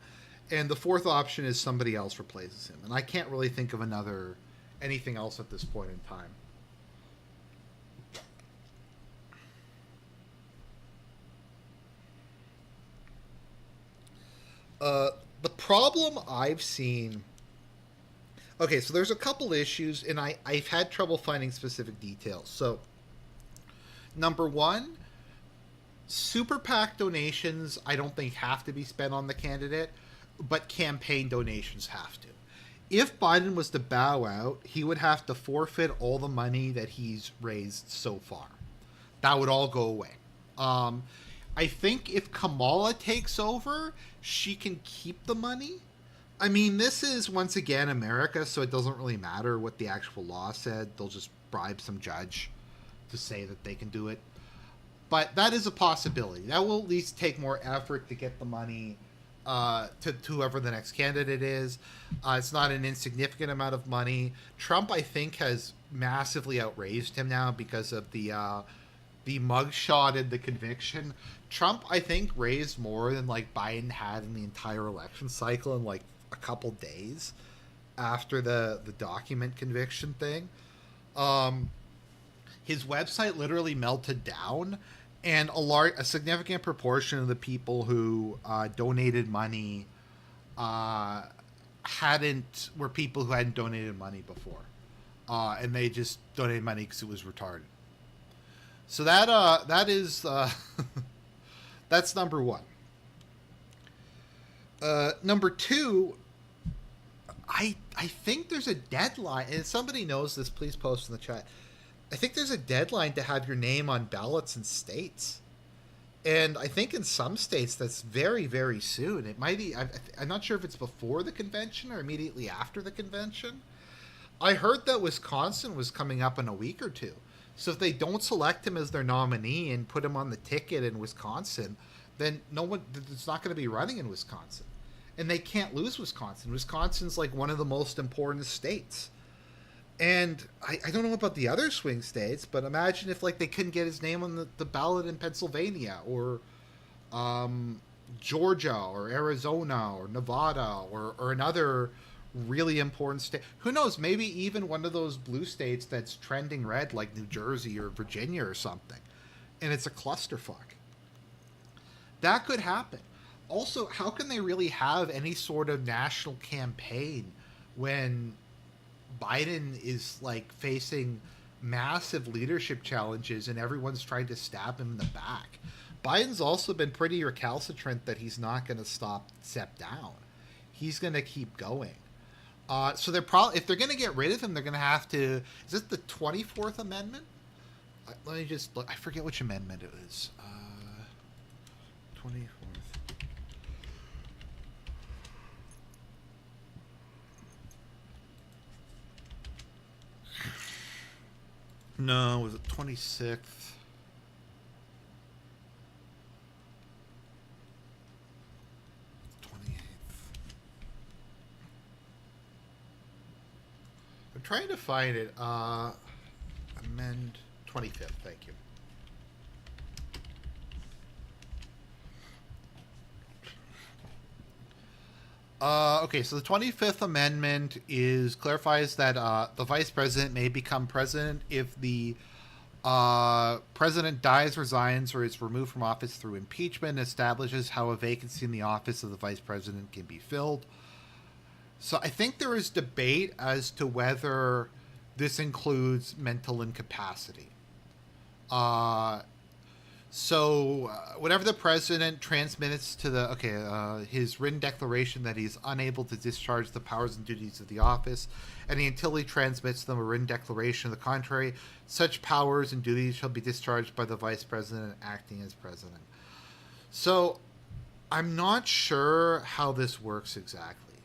And the fourth option is somebody else replaces him. And I can't really think of anything else at this point in time. The problem I've seen... Okay, so there's a couple issues, and I've had trouble finding specific details. So, number one, super PAC donations I don't think have to be spent on the candidate, but campaign donations have to. If Biden was to bow out, he would have to forfeit all the money that he's raised so far. That would all go away. I think if Kamala takes over, she can keep the money. I mean, this is, once again, America, so it doesn't really matter what the actual law said. They'll just bribe some judge to say that they can do it. But that is a possibility. That will at least take more effort to get the money to whoever the next candidate is. It's not an insignificant amount of money. Trump, I think, has massively outraised him now because of the mugshot and the conviction. Trump, I think, raised more than Biden had in the entire election cycle in a couple days after the document conviction thing. His website literally melted down. And a significant proportion of the people who donated money were people who hadn't donated money before, and they just donated money because it was retarded. So that is that's number one. Number two, I think there's a deadline, and if somebody knows this, please post in the chat. I think there's a deadline to have your name on ballots in states. And I think in some states that's very, very soon. It might be, I'm not sure if it's before the convention or immediately after the convention. I heard that Wisconsin was coming up in a week or two. So if they don't select him as their nominee and put him on the ticket in Wisconsin, then no one, it's not going to be running in Wisconsin. And they can't lose Wisconsin. Wisconsin's like one of the most important states. And I don't know about the other swing states, but imagine if like they couldn't get his name on the ballot in Pennsylvania or Georgia or Arizona or Nevada or another really important state. Who knows? Maybe even one of those blue states that's trending red, like New Jersey or Virginia or something. And it's a clusterfuck. That could happen. Also, how can they really have any sort of national campaign when Biden is like facing massive leadership challenges and everyone's trying to stab him in the back? Biden's also been pretty recalcitrant that he's not going to step down. He's going to keep going. So they're probably, if they're going to get rid of him, they're going to have to. Is it the 24th Amendment? Let me just look. I forget which amendment it is. 24th. No, was it 26th? 28th. I'm trying to find it. Amend 25th. Thank you. Okay, so the 25th Amendment clarifies that the vice president may become president if the president dies, resigns, or is removed from office through impeachment, and establishes how a vacancy in the office of the vice president can be filled. So I think there is debate as to whether this includes mental incapacity. Whenever the president transmits to his written declaration that he's unable to discharge the powers and duties of the office, and until he transmits them a written declaration of the contrary, such powers and duties shall be discharged by the vice president acting as president. So I'm not sure how this works exactly.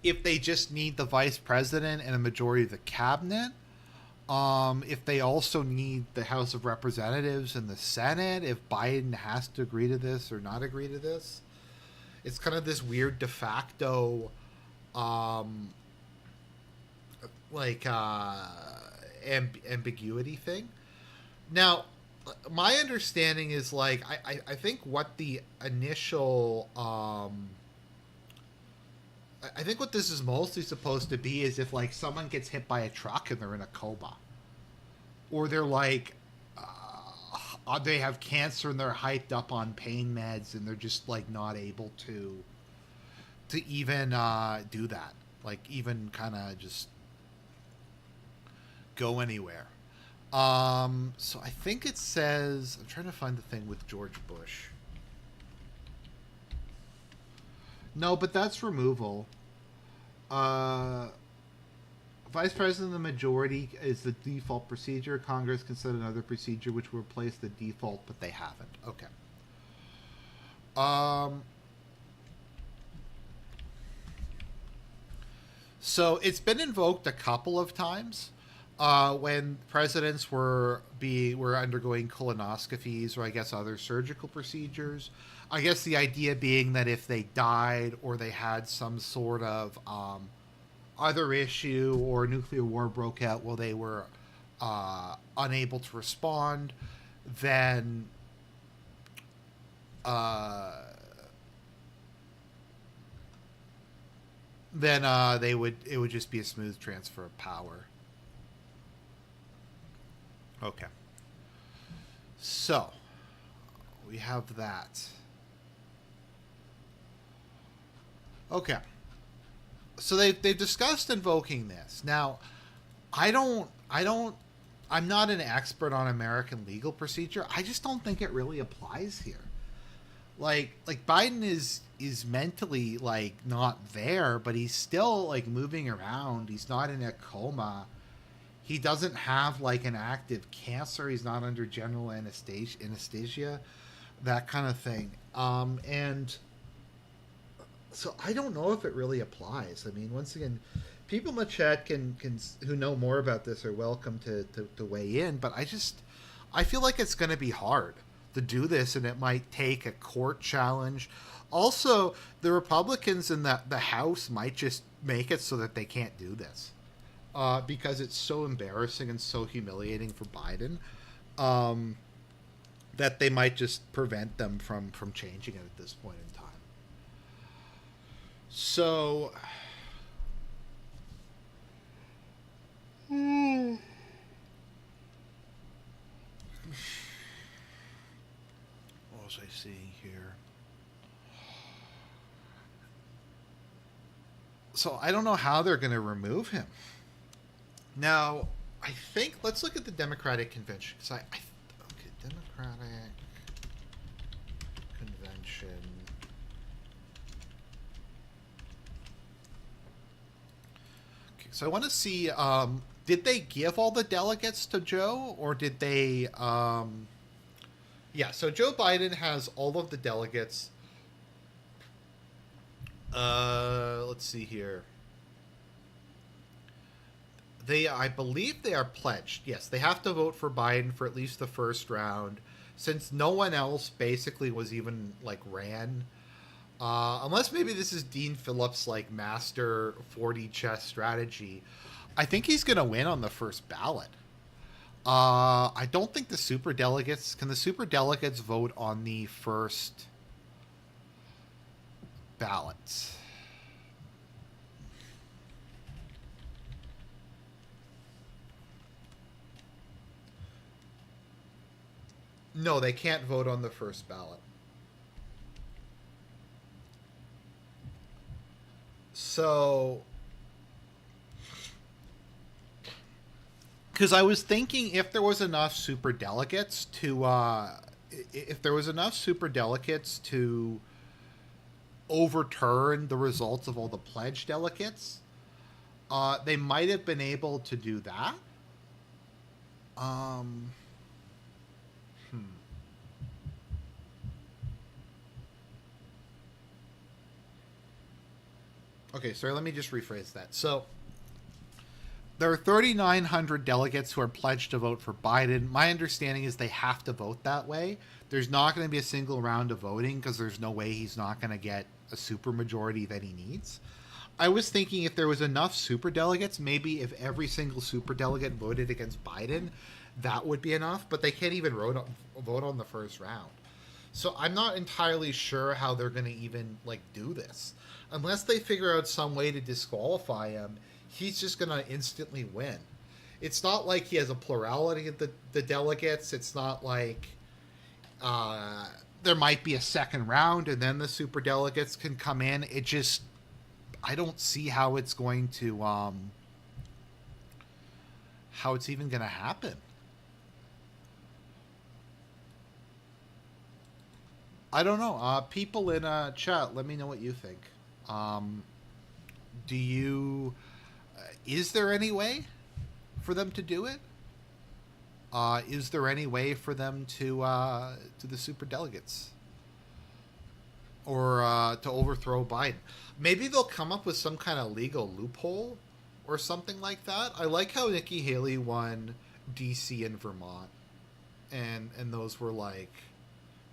If they just need the vice president and a majority of the cabinet, if they also need the House of Representatives and the Senate, if Biden has to agree to this or not agree to this. It's kind of this weird de facto ambiguity thing. Now, my understanding is like I think what the initial I think what this is mostly supposed to be is if like someone gets hit by a truck and they're in a coma, or they're like they have cancer and they're hyped up on pain meds and they're just like not able to even do that, like even kind of just go anywhere. So I think it says, I'm trying to find the thing with George Bush. No, but that's removal. Vice President of the majority is the default procedure. Congress can set another procedure which will replace the default, but they haven't. Okay. So it's been invoked a couple of times when presidents were undergoing colonoscopies or I guess other surgical procedures. I guess the idea being that if they died or they had some sort of other issue or nuclear war broke out while they were unable to respond, then it would just be a smooth transfer of power. Okay. So we have that. Okay. So they've discussed invoking this. Now, I'm not an expert on American legal procedure. I just don't think it really applies here. Like Biden is mentally like not there, but he's still like moving around. He's not in a coma. He doesn't have like an active cancer. He's not under general anesthesia, that kind of thing. And so I don't know if it really applies. I mean, once again, people in the chat can who know more about this are welcome to weigh in, but I feel like it's going to be hard. to do this, and it might take a court challenge. Also, the Republicans in the House might just make it so that they can't do this, because it's so embarrassing and so humiliating for Biden, that they might just prevent them from changing it at this point in time. So, what was I seeing here? So I don't know how they're going to remove him. Now, I think, let's look at the Democratic convention. Okay, Democratic convention. Okay, so I want to see, did they give all the delegates to Joe, or did they, yeah, so Joe Biden has all of the delegates. Let's see here. I believe they are pledged. Yes, they have to vote for Biden for at least the first round, since no one else basically was even, like, ran. Unless maybe this is Dean Phillips' like master 4D chess strategy. I think he's going to win on the first ballot. I don't think the superdelegates... Can the superdelegates vote on the first ballot? No, they can't vote on the first ballot. So... Because I was thinking if there was enough superdelegates to overturn the results of all the pledged delegates, they might have been able to do that. Okay, sorry, let me just rephrase that. So, there are 3,900 delegates who are pledged to vote for Biden. My understanding is they have to vote that way. There's not going to be a single round of voting because there's no way he's not going to get a supermajority that he needs. I was thinking if there was enough superdelegates, maybe if every single superdelegate voted against Biden, that would be enough. But they can't even vote on the first round. So I'm not entirely sure how they're going to even like do this. Unless they figure out some way to disqualify him, he's just going to instantly win. It's not like he has a plurality of the delegates. It's not like there might be a second round and then the superdelegates can come in. It just, I don't see how it's going to, how it's even going to happen. I don't know. People in chat, let me know what you think. Do you... is there any way for them to do it? Is there any way for them to the superdelegates? Or to overthrow Biden? Maybe they'll come up with some kind of legal loophole or something like that. I like how Nikki Haley won DC and Vermont. And those were like...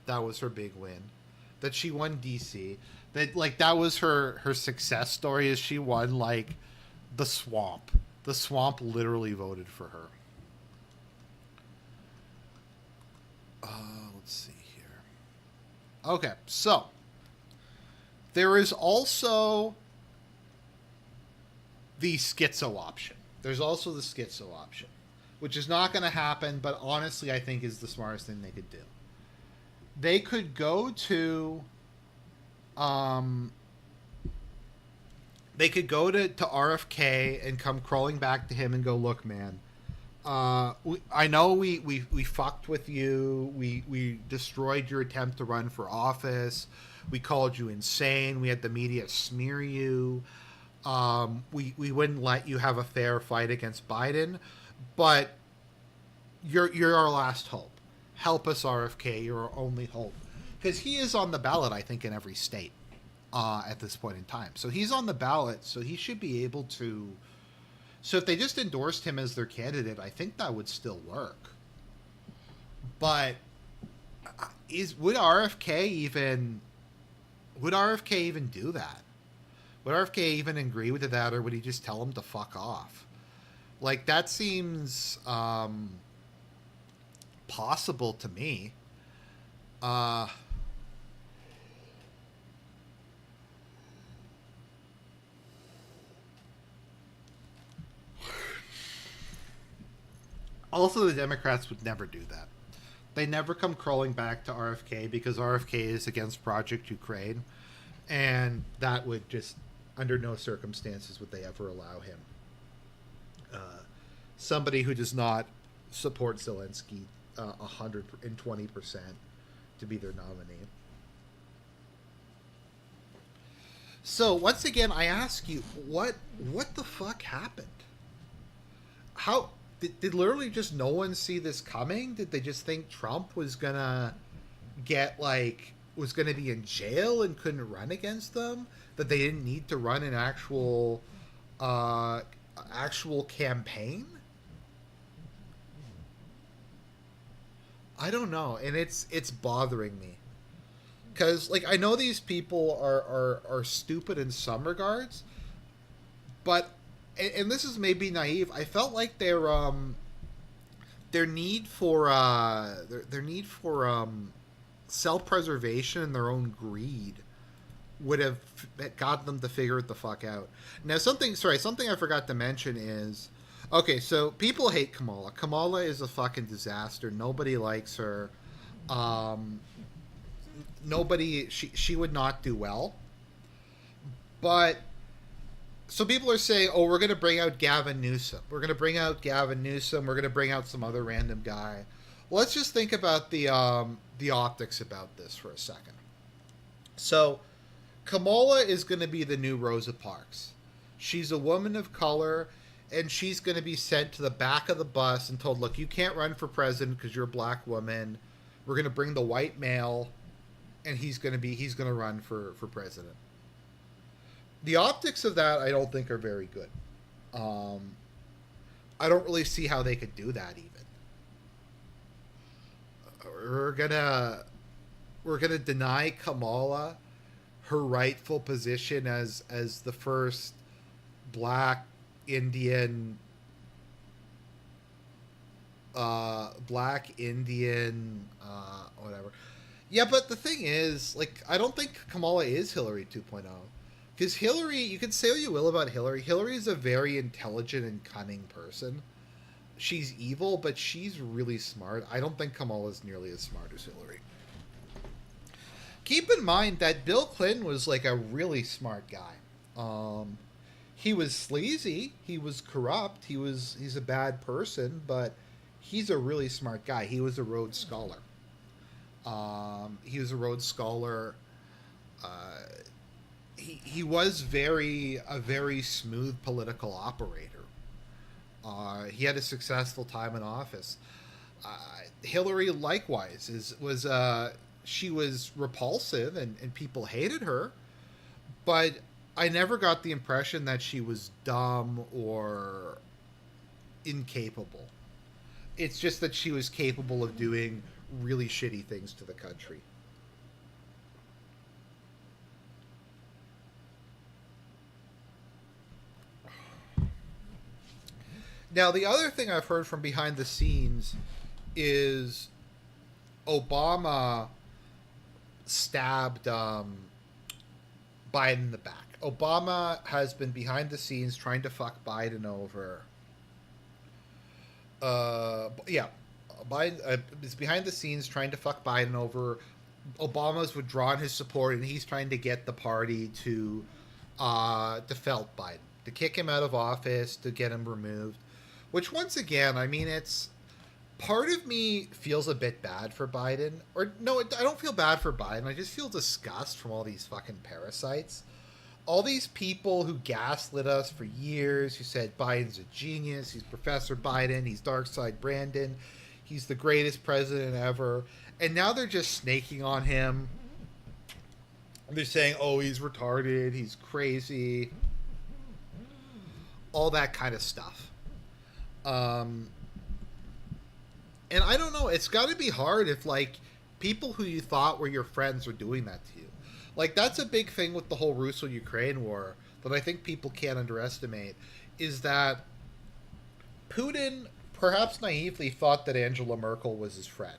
that was her big win. That she won DC. That was her success story, is she won, like, the swamp. The swamp literally voted for her. Let's see here. Okay, so. There is also the schizo option. There's also the schizo option. Which is not going to happen, but honestly I think is the smartest thing they could do. They could go to... they could go to RFK and come crawling back to him and go, look, man, I know we fucked with you. We destroyed your attempt to run for office. We called you insane. We had the media smear you. We wouldn't let you have a fair fight against Biden, but you're our last hope. Help us, RFK. You're our only hope. Because he is on the ballot, I think, in every state at this point in time. So he's on the ballot, so he should be able to... So if they just endorsed him as their candidate, I think that would still work. But would RFK even do that? Would RFK even agree with that, or would he just tell him to fuck off? Like, that seems possible to me. Also, the Democrats would never do that. They never come crawling back to RFK because RFK is against Project Ukraine, and that would just, under no circumstances would they ever allow him. Somebody who does not support Zelensky 120% to be their nominee. So once again, I ask you, what the fuck happened? How did literally just no one see this coming? Did they just think Trump was gonna was gonna be in jail and couldn't run against them? That they didn't need to run an actual campaign? I don't know, and it's bothering me, because like I know these people are stupid in some regards, but and this is maybe naive. I felt like their need for self-preservation and their own greed would have got them to figure it the fuck out. Now, something I forgot to mention is, okay, so people hate Kamala. Kamala is a fucking disaster. Nobody likes her. She would not do well. But, so people are saying, oh, we're going to bring out Gavin Newsom. We're going to bring out some other random guy. Let's just think about the optics about this for a second. So, Kamala is going to be the new Rosa Parks. She's a woman of color, and she's going to be sent to the back of the bus and told, look, you can't run for president because you're a black woman. We're going to bring the white male, and he's going to run for president. The optics of that, I don't think, are very good. I don't really see how they could do that even. We're gonna deny Kamala her rightful position as the first black Indian whatever. Yeah, but the thing is, like, I don't think Kamala is Hillary 2.0. Because Hillary, you can say what you will about Hillary. Hillary is a very intelligent and cunning person. She's evil, but she's really smart. I don't think Kamala is nearly as smart as Hillary. Keep in mind that Bill Clinton was like a really smart guy. He was sleazy. He was corrupt. He's a bad person, but he's a really smart guy. He was a Rhodes Scholar. He was a very smooth political operator. He had a successful time in office. Hillary, likewise, she was repulsive and people hated her, but I never got the impression that she was dumb or incapable. It's just that she was capable of doing really shitty things to the country. Now, the other thing I've heard from behind the scenes is Obama stabbed Biden in the back. Obama has been behind the scenes trying to fuck Biden over. Biden is behind the scenes trying to fuck Biden over. Obama's withdrawn his support, and he's trying to get the party to felt Biden, to kick him out of office, to get him removed. Which, once again, I mean, it's... Part of me feels a bit bad for Biden. Or, no, I don't feel bad for Biden. I just feel disgust from all these fucking parasites. All these people who gaslit us for years, who said Biden's a genius, he's Professor Biden, he's Dark Side Brandon, he's the greatest president ever. And now they're just snaking on him. They're saying, oh, he's retarded, he's crazy. All that kind of stuff. And I don't know, it's got to be hard if, like, people who you thought were your friends are doing that to you. Like, that's a big thing with the whole Russo-Ukraine war that I think people can't underestimate, is that Putin, perhaps naively, thought that Angela Merkel was his friend.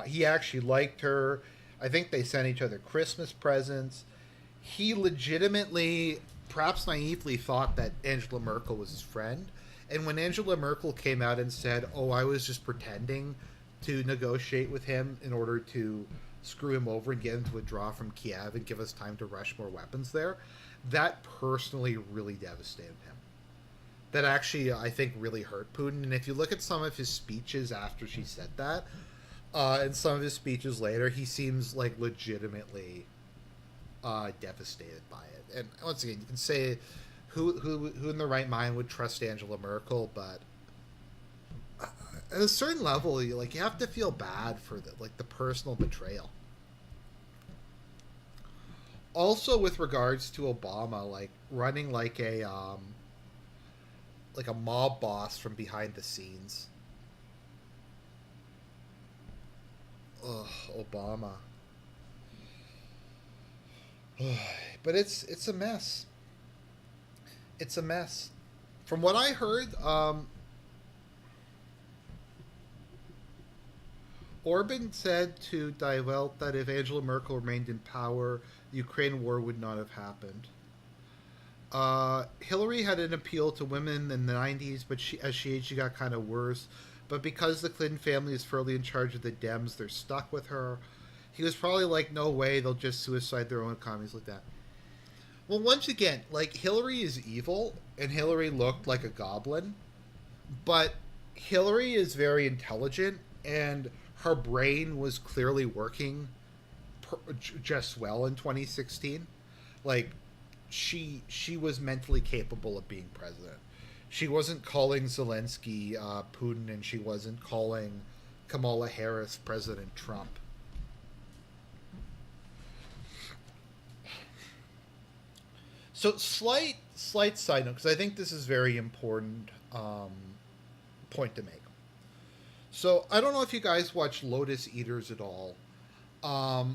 He actually liked her. I think they sent each other Christmas presents. He legitimately, perhaps naively, thought that Angela Merkel was his friend. And when Angela Merkel came out and said, oh, I was just pretending to negotiate with him in order to screw him over and get him to withdraw from Kiev and give us time to rush more weapons there, that personally really devastated him. That actually, I think, really hurt Putin. And if you look at some of his speeches after she said that, and some of his speeches later, he seems like legitimately devastated by it. And once again, you can say who in their right mind would trust Angela Merkel, but at a certain level, you have to feel bad for the personal betrayal. Also, with regards to Obama, running like a mob boss from behind the scenes. Ugh, Obama. But it's a mess. It's a mess. From what I heard, Orban said to Die Welt that if Angela Merkel remained in power, the Ukraine war would not have happened. Hillary had an appeal to women in the 90s, but as she aged, she got kind of worse. But because the Clinton family is firmly in charge of the Dems, they're stuck with her. He was probably like, no way, they'll just suicide their own economies like that. Well, once again, Hillary is evil, and Hillary looked like a goblin, but Hillary is very intelligent, and her brain was clearly working just well in 2016. She was mentally capable of being president. She wasn't calling Zelensky Putin, and she wasn't calling Kamala Harris President Trump. So slight side note, because I think this is very important point to make. So I don't know if you guys watch Lotus Eaters at all.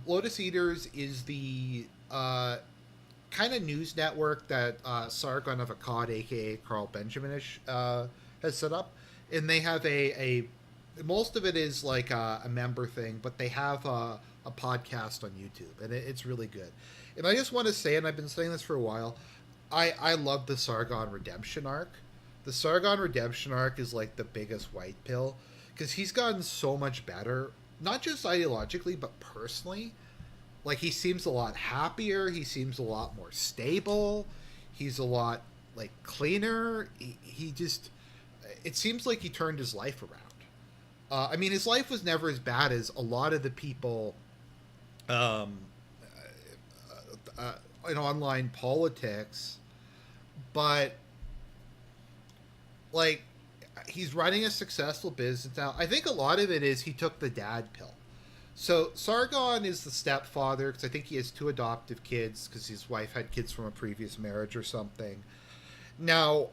Lotus Eaters is the kind of news network that Sargon of Akkad, aka Carl Benjamin-ish, has set up, and they have a most of it is like a member thing, but they have a podcast on YouTube, and it's really good. And I just want to say, and I've been saying this for a while, I love the Sargon redemption arc. The Sargon redemption arc is like the biggest white pill, because he's gotten so much better, not just ideologically, but personally. He seems a lot happier. He seems a lot more stable. He's a lot, cleaner. He just... It seems like he turned his life around. I mean, his life was never as bad as a lot of the people in online politics. But, he's running a successful business now. I think a lot of it is he took the dad pill. So Sargon is the stepfather, because I think he has 2 adoptive kids, because his wife had kids from a previous marriage or something. Now,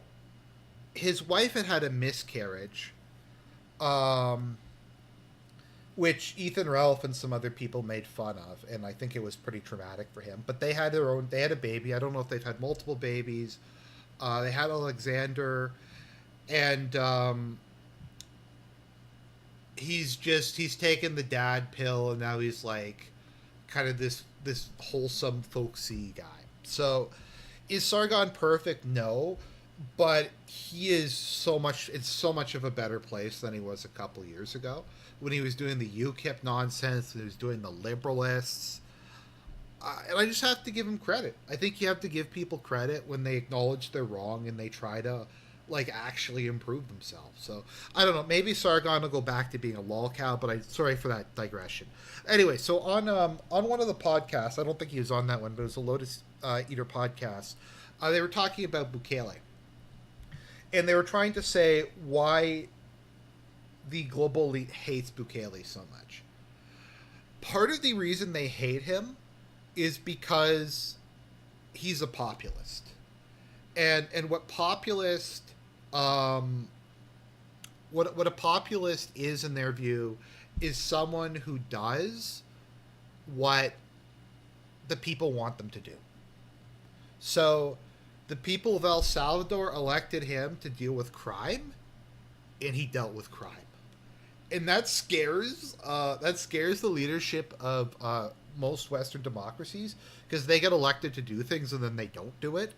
his wife had a miscarriage, which Ethan Ralph and some other people made fun of, and I think it was pretty traumatic for him. But they had they had a baby. I don't know if they've had multiple babies. They had Alexander, and he's taken the dad pill, and now he's kind of this wholesome, folksy guy. So is Sargon perfect? No, but he is so much of a better place than he was a couple years ago when he was doing the UKIP nonsense, when he was doing the liberalists. And I just have to give him credit. I think you have to give people credit when they acknowledge they're wrong and they try to actually improve themselves. So I don't know, maybe Sargon will go back to being a lolcow, but sorry for that digression. Anyway, so on one of the podcasts, I don't think he was on that one, but it was a Lotus Eater podcast, they were talking about Bukele, and they were trying to say why the global elite hates Bukele so much. Part of the reason they hate him is because he's a populist, and what populist what a populist is in their view is someone who does what the people want them to do. So the people of El Salvador elected him to deal with crime, and he dealt with crime. And that scares the leadership of most Western democracies, because they get elected to do things and then they don't do it.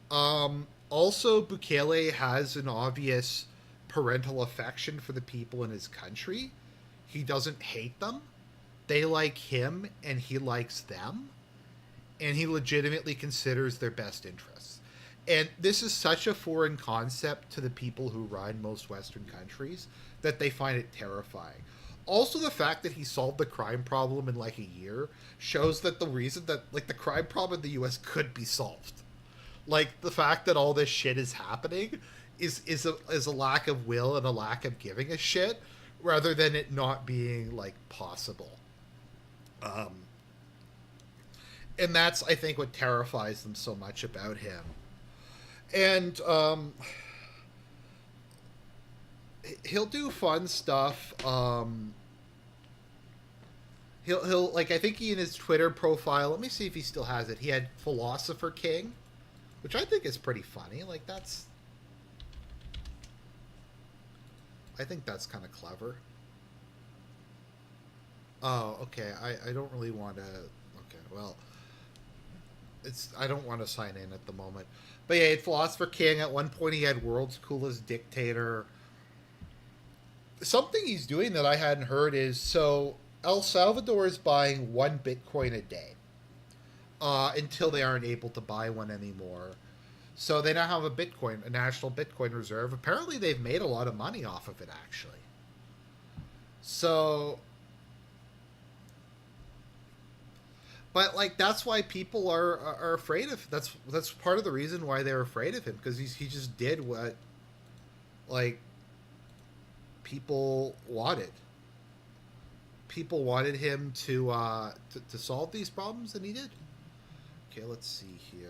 Also, Bukele has an obvious parental affection for the people in his country. He doesn't hate them. They like him and he likes them. And he legitimately considers their best interests. And this is such a foreign concept to the people who run most Western countries that they find it terrifying. Also, the fact that he solved the crime problem in like a year shows that the reason that like the crime problem in the US could be solved. Like, the fact that all this shit is happening is a lack of will and a lack of giving a shit, rather than it not being like possible. And that's, I think, what terrifies them so much about him. And he'll do fun stuff. He'll like, I think he in his Twitter profile, let me see if he still has it. He had Philosopher King, which I think is pretty funny. Like, I think that's kind of clever. Oh, okay. I don't really want to. Okay, well, I don't want to sign in at the moment. But yeah, he had Philosopher King. At one point, he had World's Coolest Dictator. Something he's doing that I hadn't heard is, so El Salvador is buying 1 Bitcoin a day until they aren't able to buy one anymore. So they now have a national Bitcoin reserve. Apparently, they've made a lot of money off of it, actually. So, but like, that's why people are afraid of. That's part of the reason why they're afraid of him, because he just did what, like, people wanted. People wanted him to solve these problems, and he did. Okay, let's see here.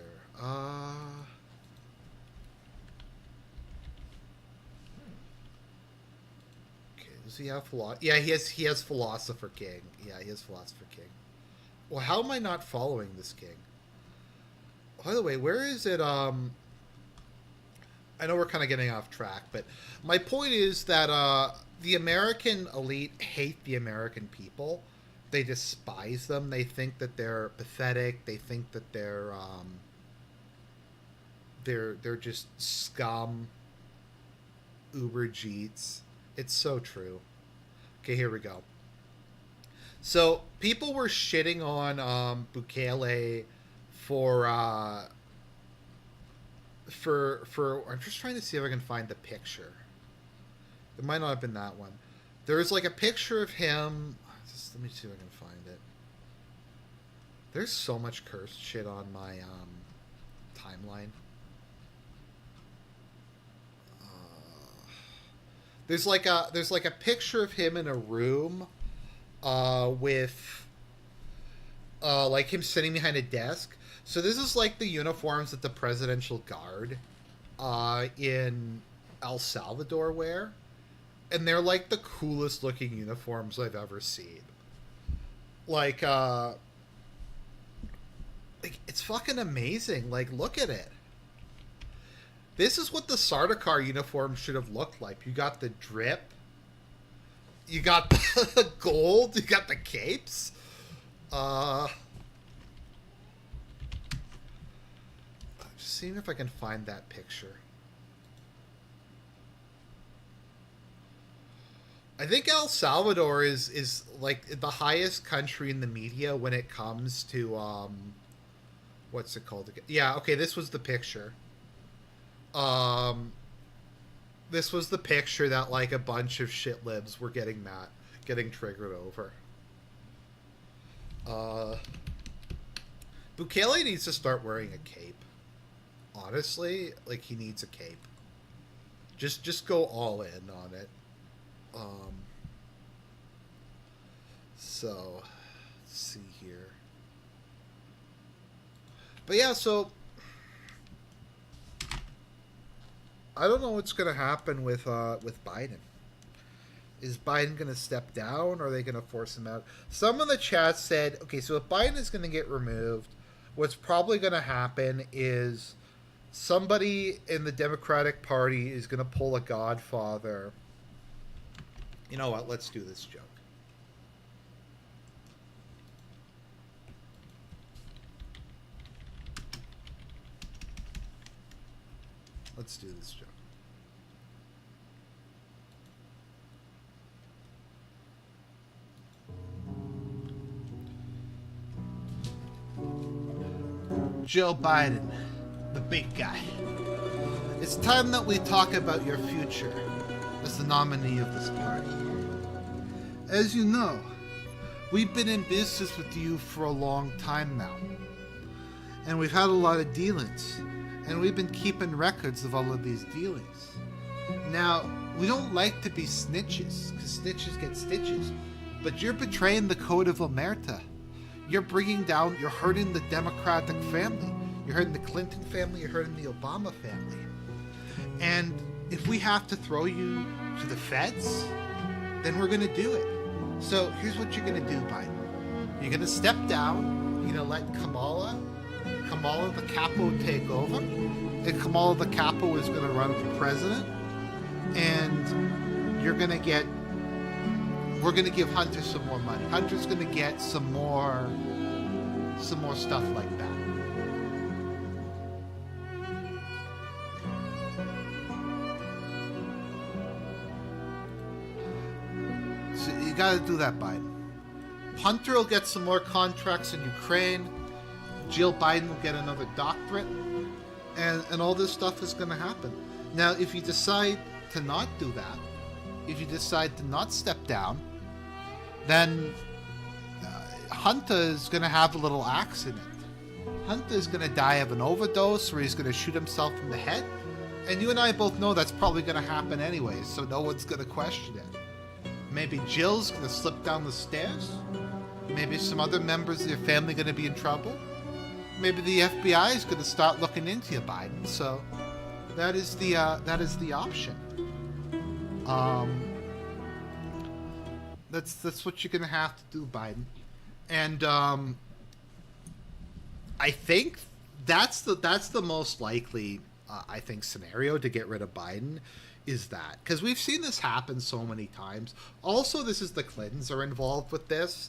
Okay, does he have Yeah, he has Philosopher King. Yeah, he has Philosopher King. Well, how am I not following this king? By the way, where is it? I know we're kind of getting off track, but my point is that the American elite hate the American people. They despise them. They think that they're pathetic. They think that they're just scum, Uber Jeets. It's so true. Okay, here we go. So people were shitting on Bukele for I'm just trying to see if I can find the picture. It might not have been that one. There's like a picture of him. Let me see if I can find it. There's so much cursed shit on my timeline. There's like a picture of him in a room with like him sitting behind a desk. So this is like the uniforms that the Presidential Guard in El Salvador wear. And they're like the coolest looking uniforms I've ever seen. Like it's fucking amazing. Like, look at it. This is what the Sardaukar uniform should have looked like. You got the drip. You got the gold. You got the capes. I'm just seeing if I can find that picture. I think El Salvador is like the highest country in the media when it comes to what's it called again? Yeah, okay, this was the picture. This was the picture that like a bunch of shit libs were getting triggered over. Bukele needs to start wearing a cape. Honestly, like, he needs a cape. Just go all in on it. So let's see here. But yeah, so I don't know what's going to happen with Biden. Is Biden going to step down, or are they going to force him out? Some of the chat said, okay, so if Biden is going to get removed, what's probably going to happen is somebody in the Democratic Party is going to pull a Godfather. You know what? Let's do this joke. Let's do this joke. Joe Biden, the big guy. It's time that we talk about your future as the nominee of this party. As you know, we've been in business with you for a long time now. And we've had a lot of dealings. And we've been keeping records of all of these dealings. Now, we don't like to be snitches, because snitches get stitches. But you're betraying the code of Omerta. You're hurting the Democratic family. You're hurting the Clinton family, you're hurting the Obama family. And if we have to throw you to the feds, then we're going to do it. So here's what you're going to do, Biden. You're going to step down, you're going to let Kamala the Capo take over, and Kamala the Capo is going to run for president, and we're going to give Hunter some more money. Hunter's going to get some more stuff like that. So you got to do that, Biden. Hunter will get some more contracts in Ukraine. Jill Biden will get another doctorate, and all this stuff is going to happen. Now, if you decide to not do that, if you decide to not step down, then Hunter is going to have a little accident. Hunter is going to die of an overdose, or he's going to shoot himself in the head. And you and I both know that's probably going to happen anyways, so no one's going to question it. Maybe Jill's going to slip down the stairs. Maybe some other members of your family are going to be in trouble. Maybe the FBI is going to start looking into you, Biden. So that is the option. That's what you're going to have to do, Biden. And I think that's the most likely I think scenario to get rid of Biden is that, because we've seen this happen so many times. Also, this is the Clintons are involved with this,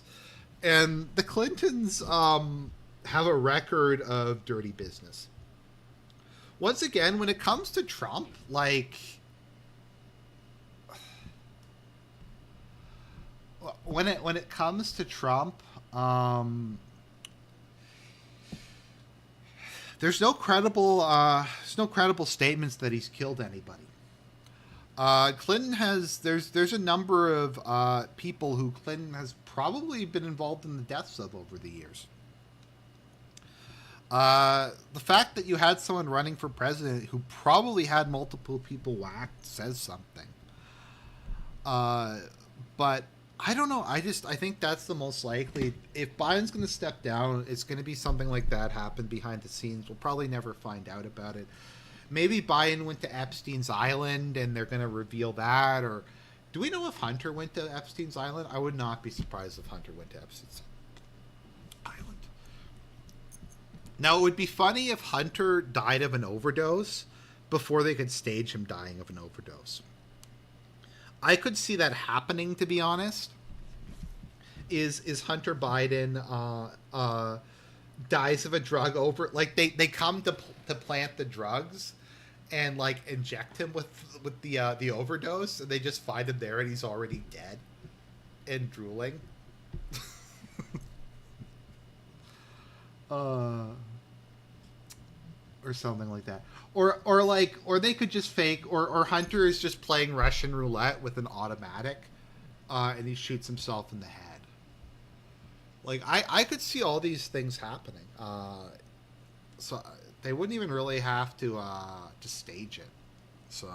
and the Clintons have a record of dirty business. Once again, when it comes to Trump, like when it comes to Trump, there's no credible statements that he's killed anybody. Clinton has there's a number of people who Clinton has probably been involved in the deaths of over the years. The fact that you had someone running for president who probably had multiple people whacked says something. But I don't know. I think that's the most likely. If Biden's going to step down, it's going to be something like that happen behind the scenes. We'll probably never find out about it. Maybe Biden went to Epstein's Island and they're going to reveal that. Or do we know if Hunter went to Epstein's Island? I would not be surprised if Hunter went to Epstein's Island. Now, it would be funny if Hunter died of an overdose before they could stage him dying of an overdose. I could see that happening, to be honest. Is Hunter Biden dies of a drug over, like they come to plant the drugs and like inject him with the overdose, and they just find him there and he's already dead and drooling. Or something like that. Or they could just fake, or Hunter is just playing Russian roulette with an automatic, and he shoots himself in the head. Like, I could see all these things happening. So they wouldn't even really have to stage it. So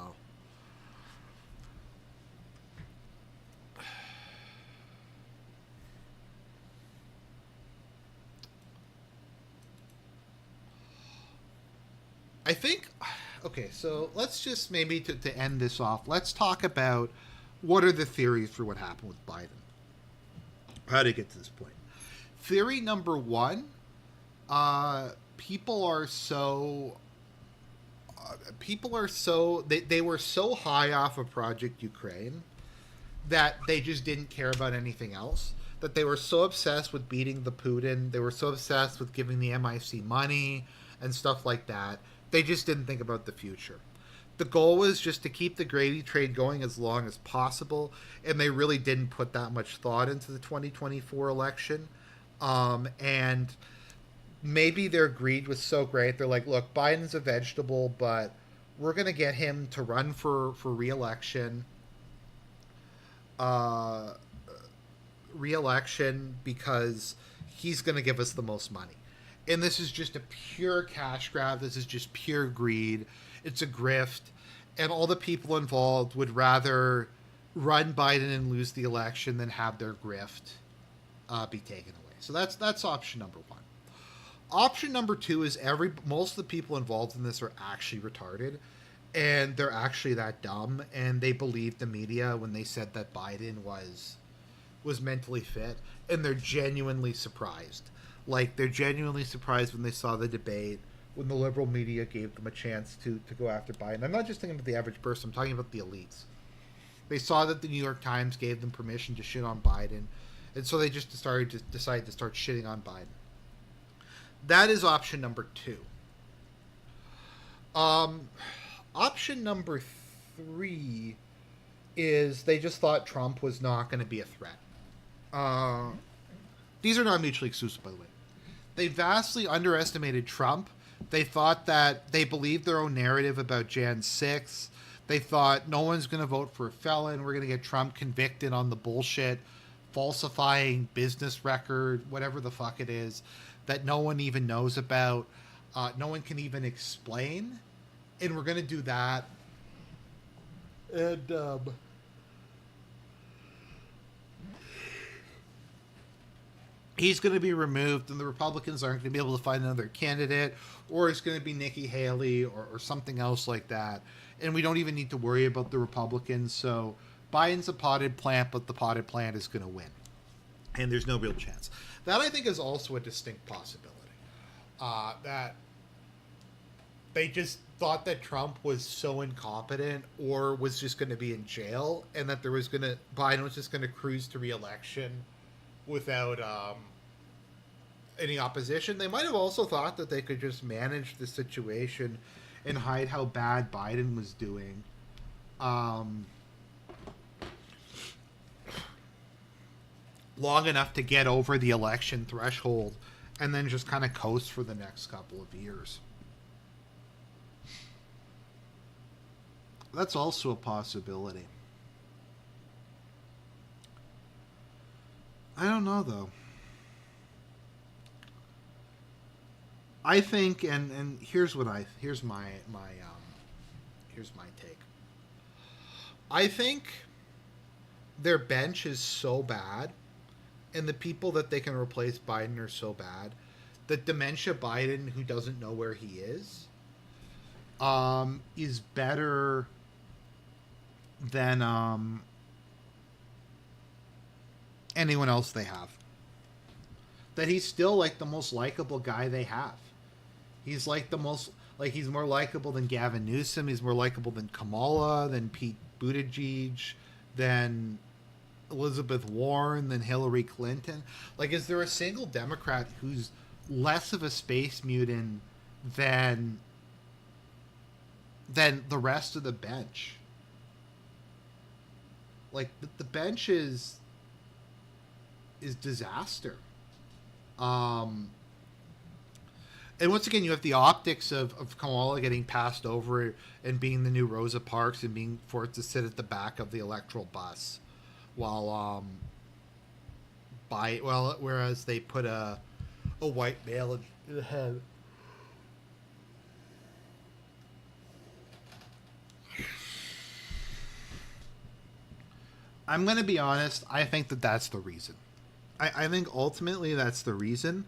I think, okay, so let's just maybe to end this off, let's talk about what are the theories for what happened with Biden? How to get to this point? Theory number one, people are so they were so high off of Project Ukraine that they just didn't care about anything else. That they were so obsessed with beating the Putin, they were so obsessed with giving the MIC money and stuff like that, they just didn't think about the future. The goal was just to keep the gravy train going as long as possible, and they really didn't put that much thought into the 2024 election. And maybe their greed was so great, they're like, look, Biden's a vegetable, but we're going to get him to run for re-election. Re-election because he's going to give us the most money. And this is just a pure cash grab. This is just pure greed. It's a grift. And all the people involved would rather run Biden and lose the election than have their grift be taken away. So that's option number one. Option number two is most of the people involved in this are actually retarded, and they're actually that dumb, and they believed the media when they said that Biden was mentally fit, and they're genuinely surprised. Like, they're genuinely surprised when they saw the debate, when the liberal media gave them a chance to go after Biden. I'm not just thinking about the average person, I'm talking about the elites. They saw that the New York Times gave them permission to shit on Biden, and so they just decided to start shitting on Biden. That is option number two. Option number three is they just thought Trump was not going to be a threat. These are not mutually exclusive, by the way. They vastly underestimated Trump. They thought that they believed their own narrative about Jan 6. They thought no one's going to vote for a felon. We're going to get Trump convicted on the bullshit, falsifying business record, whatever the fuck it is, that no one even knows about. No one can even explain. And we're going to do that. And, he's going to be removed, and the Republicans aren't going to be able to find another candidate, or it's going to be Nikki Haley or something else like that. And we don't even need to worry about the Republicans. So Biden's a potted plant, but the potted plant is going to win. And there's no real chance. That, I think, is also a distinct possibility. That they just thought that Trump was so incompetent or was just going to be in jail, and that Biden was just going to cruise to re-election without any opposition. They might have also thought that they could just manage the situation and hide how bad Biden was doing. Long enough to get over the election threshold and then just kind of coast for the next couple of years. That's also a possibility. I don't know, though. I think, and here's my take. I think their bench is so bad, and the people that they can replace Biden are so bad, that dementia Biden, who doesn't know where he is better than anyone else they have. That he's still like the most likable guy they have. He's like he's more likable than Gavin Newsom. He's more likable than Kamala, than Pete Buttigieg, than Elizabeth Warren, than Hillary Clinton. Like, is there a single Democrat who's less of a space mutant than the rest of the bench? Like, the bench is disaster. And once again, you have the optics of Kamala getting passed over and being the new Rosa Parks and being forced to sit at the back of the electoral bus while whereas they put a white male in the head. I'm going to be honest. I think that's the reason. I think ultimately that's the reason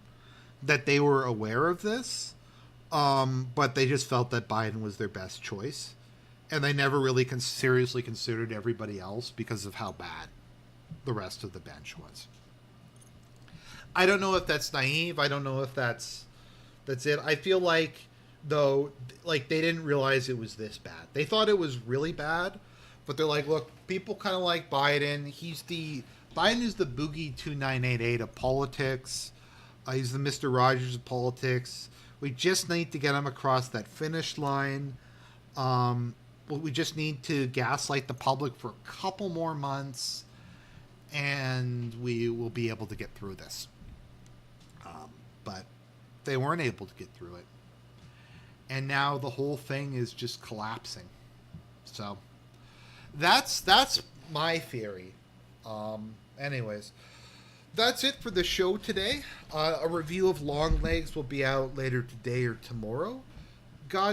that they were aware of this, but they just felt that Biden was their best choice. and they never really seriously considered everybody else because of how bad the rest of the bench was. I don't know if that's naive. I don't know if that's it. I feel like, though, like, they didn't realize it was this bad. They thought it was really bad, but they're like, look, people kind of like Biden. Biden is the Boogie 2988 of politics. He's the Mr. Rogers of politics. We just need to get him across that finish line. We just need to gaslight the public for a couple more months, and we will be able to get through this. But they weren't able to get through it. And now the whole thing is just collapsing. So that's my theory. Anyways, that's it for the show today. A review of Long Legs will be out later today or tomorrow. God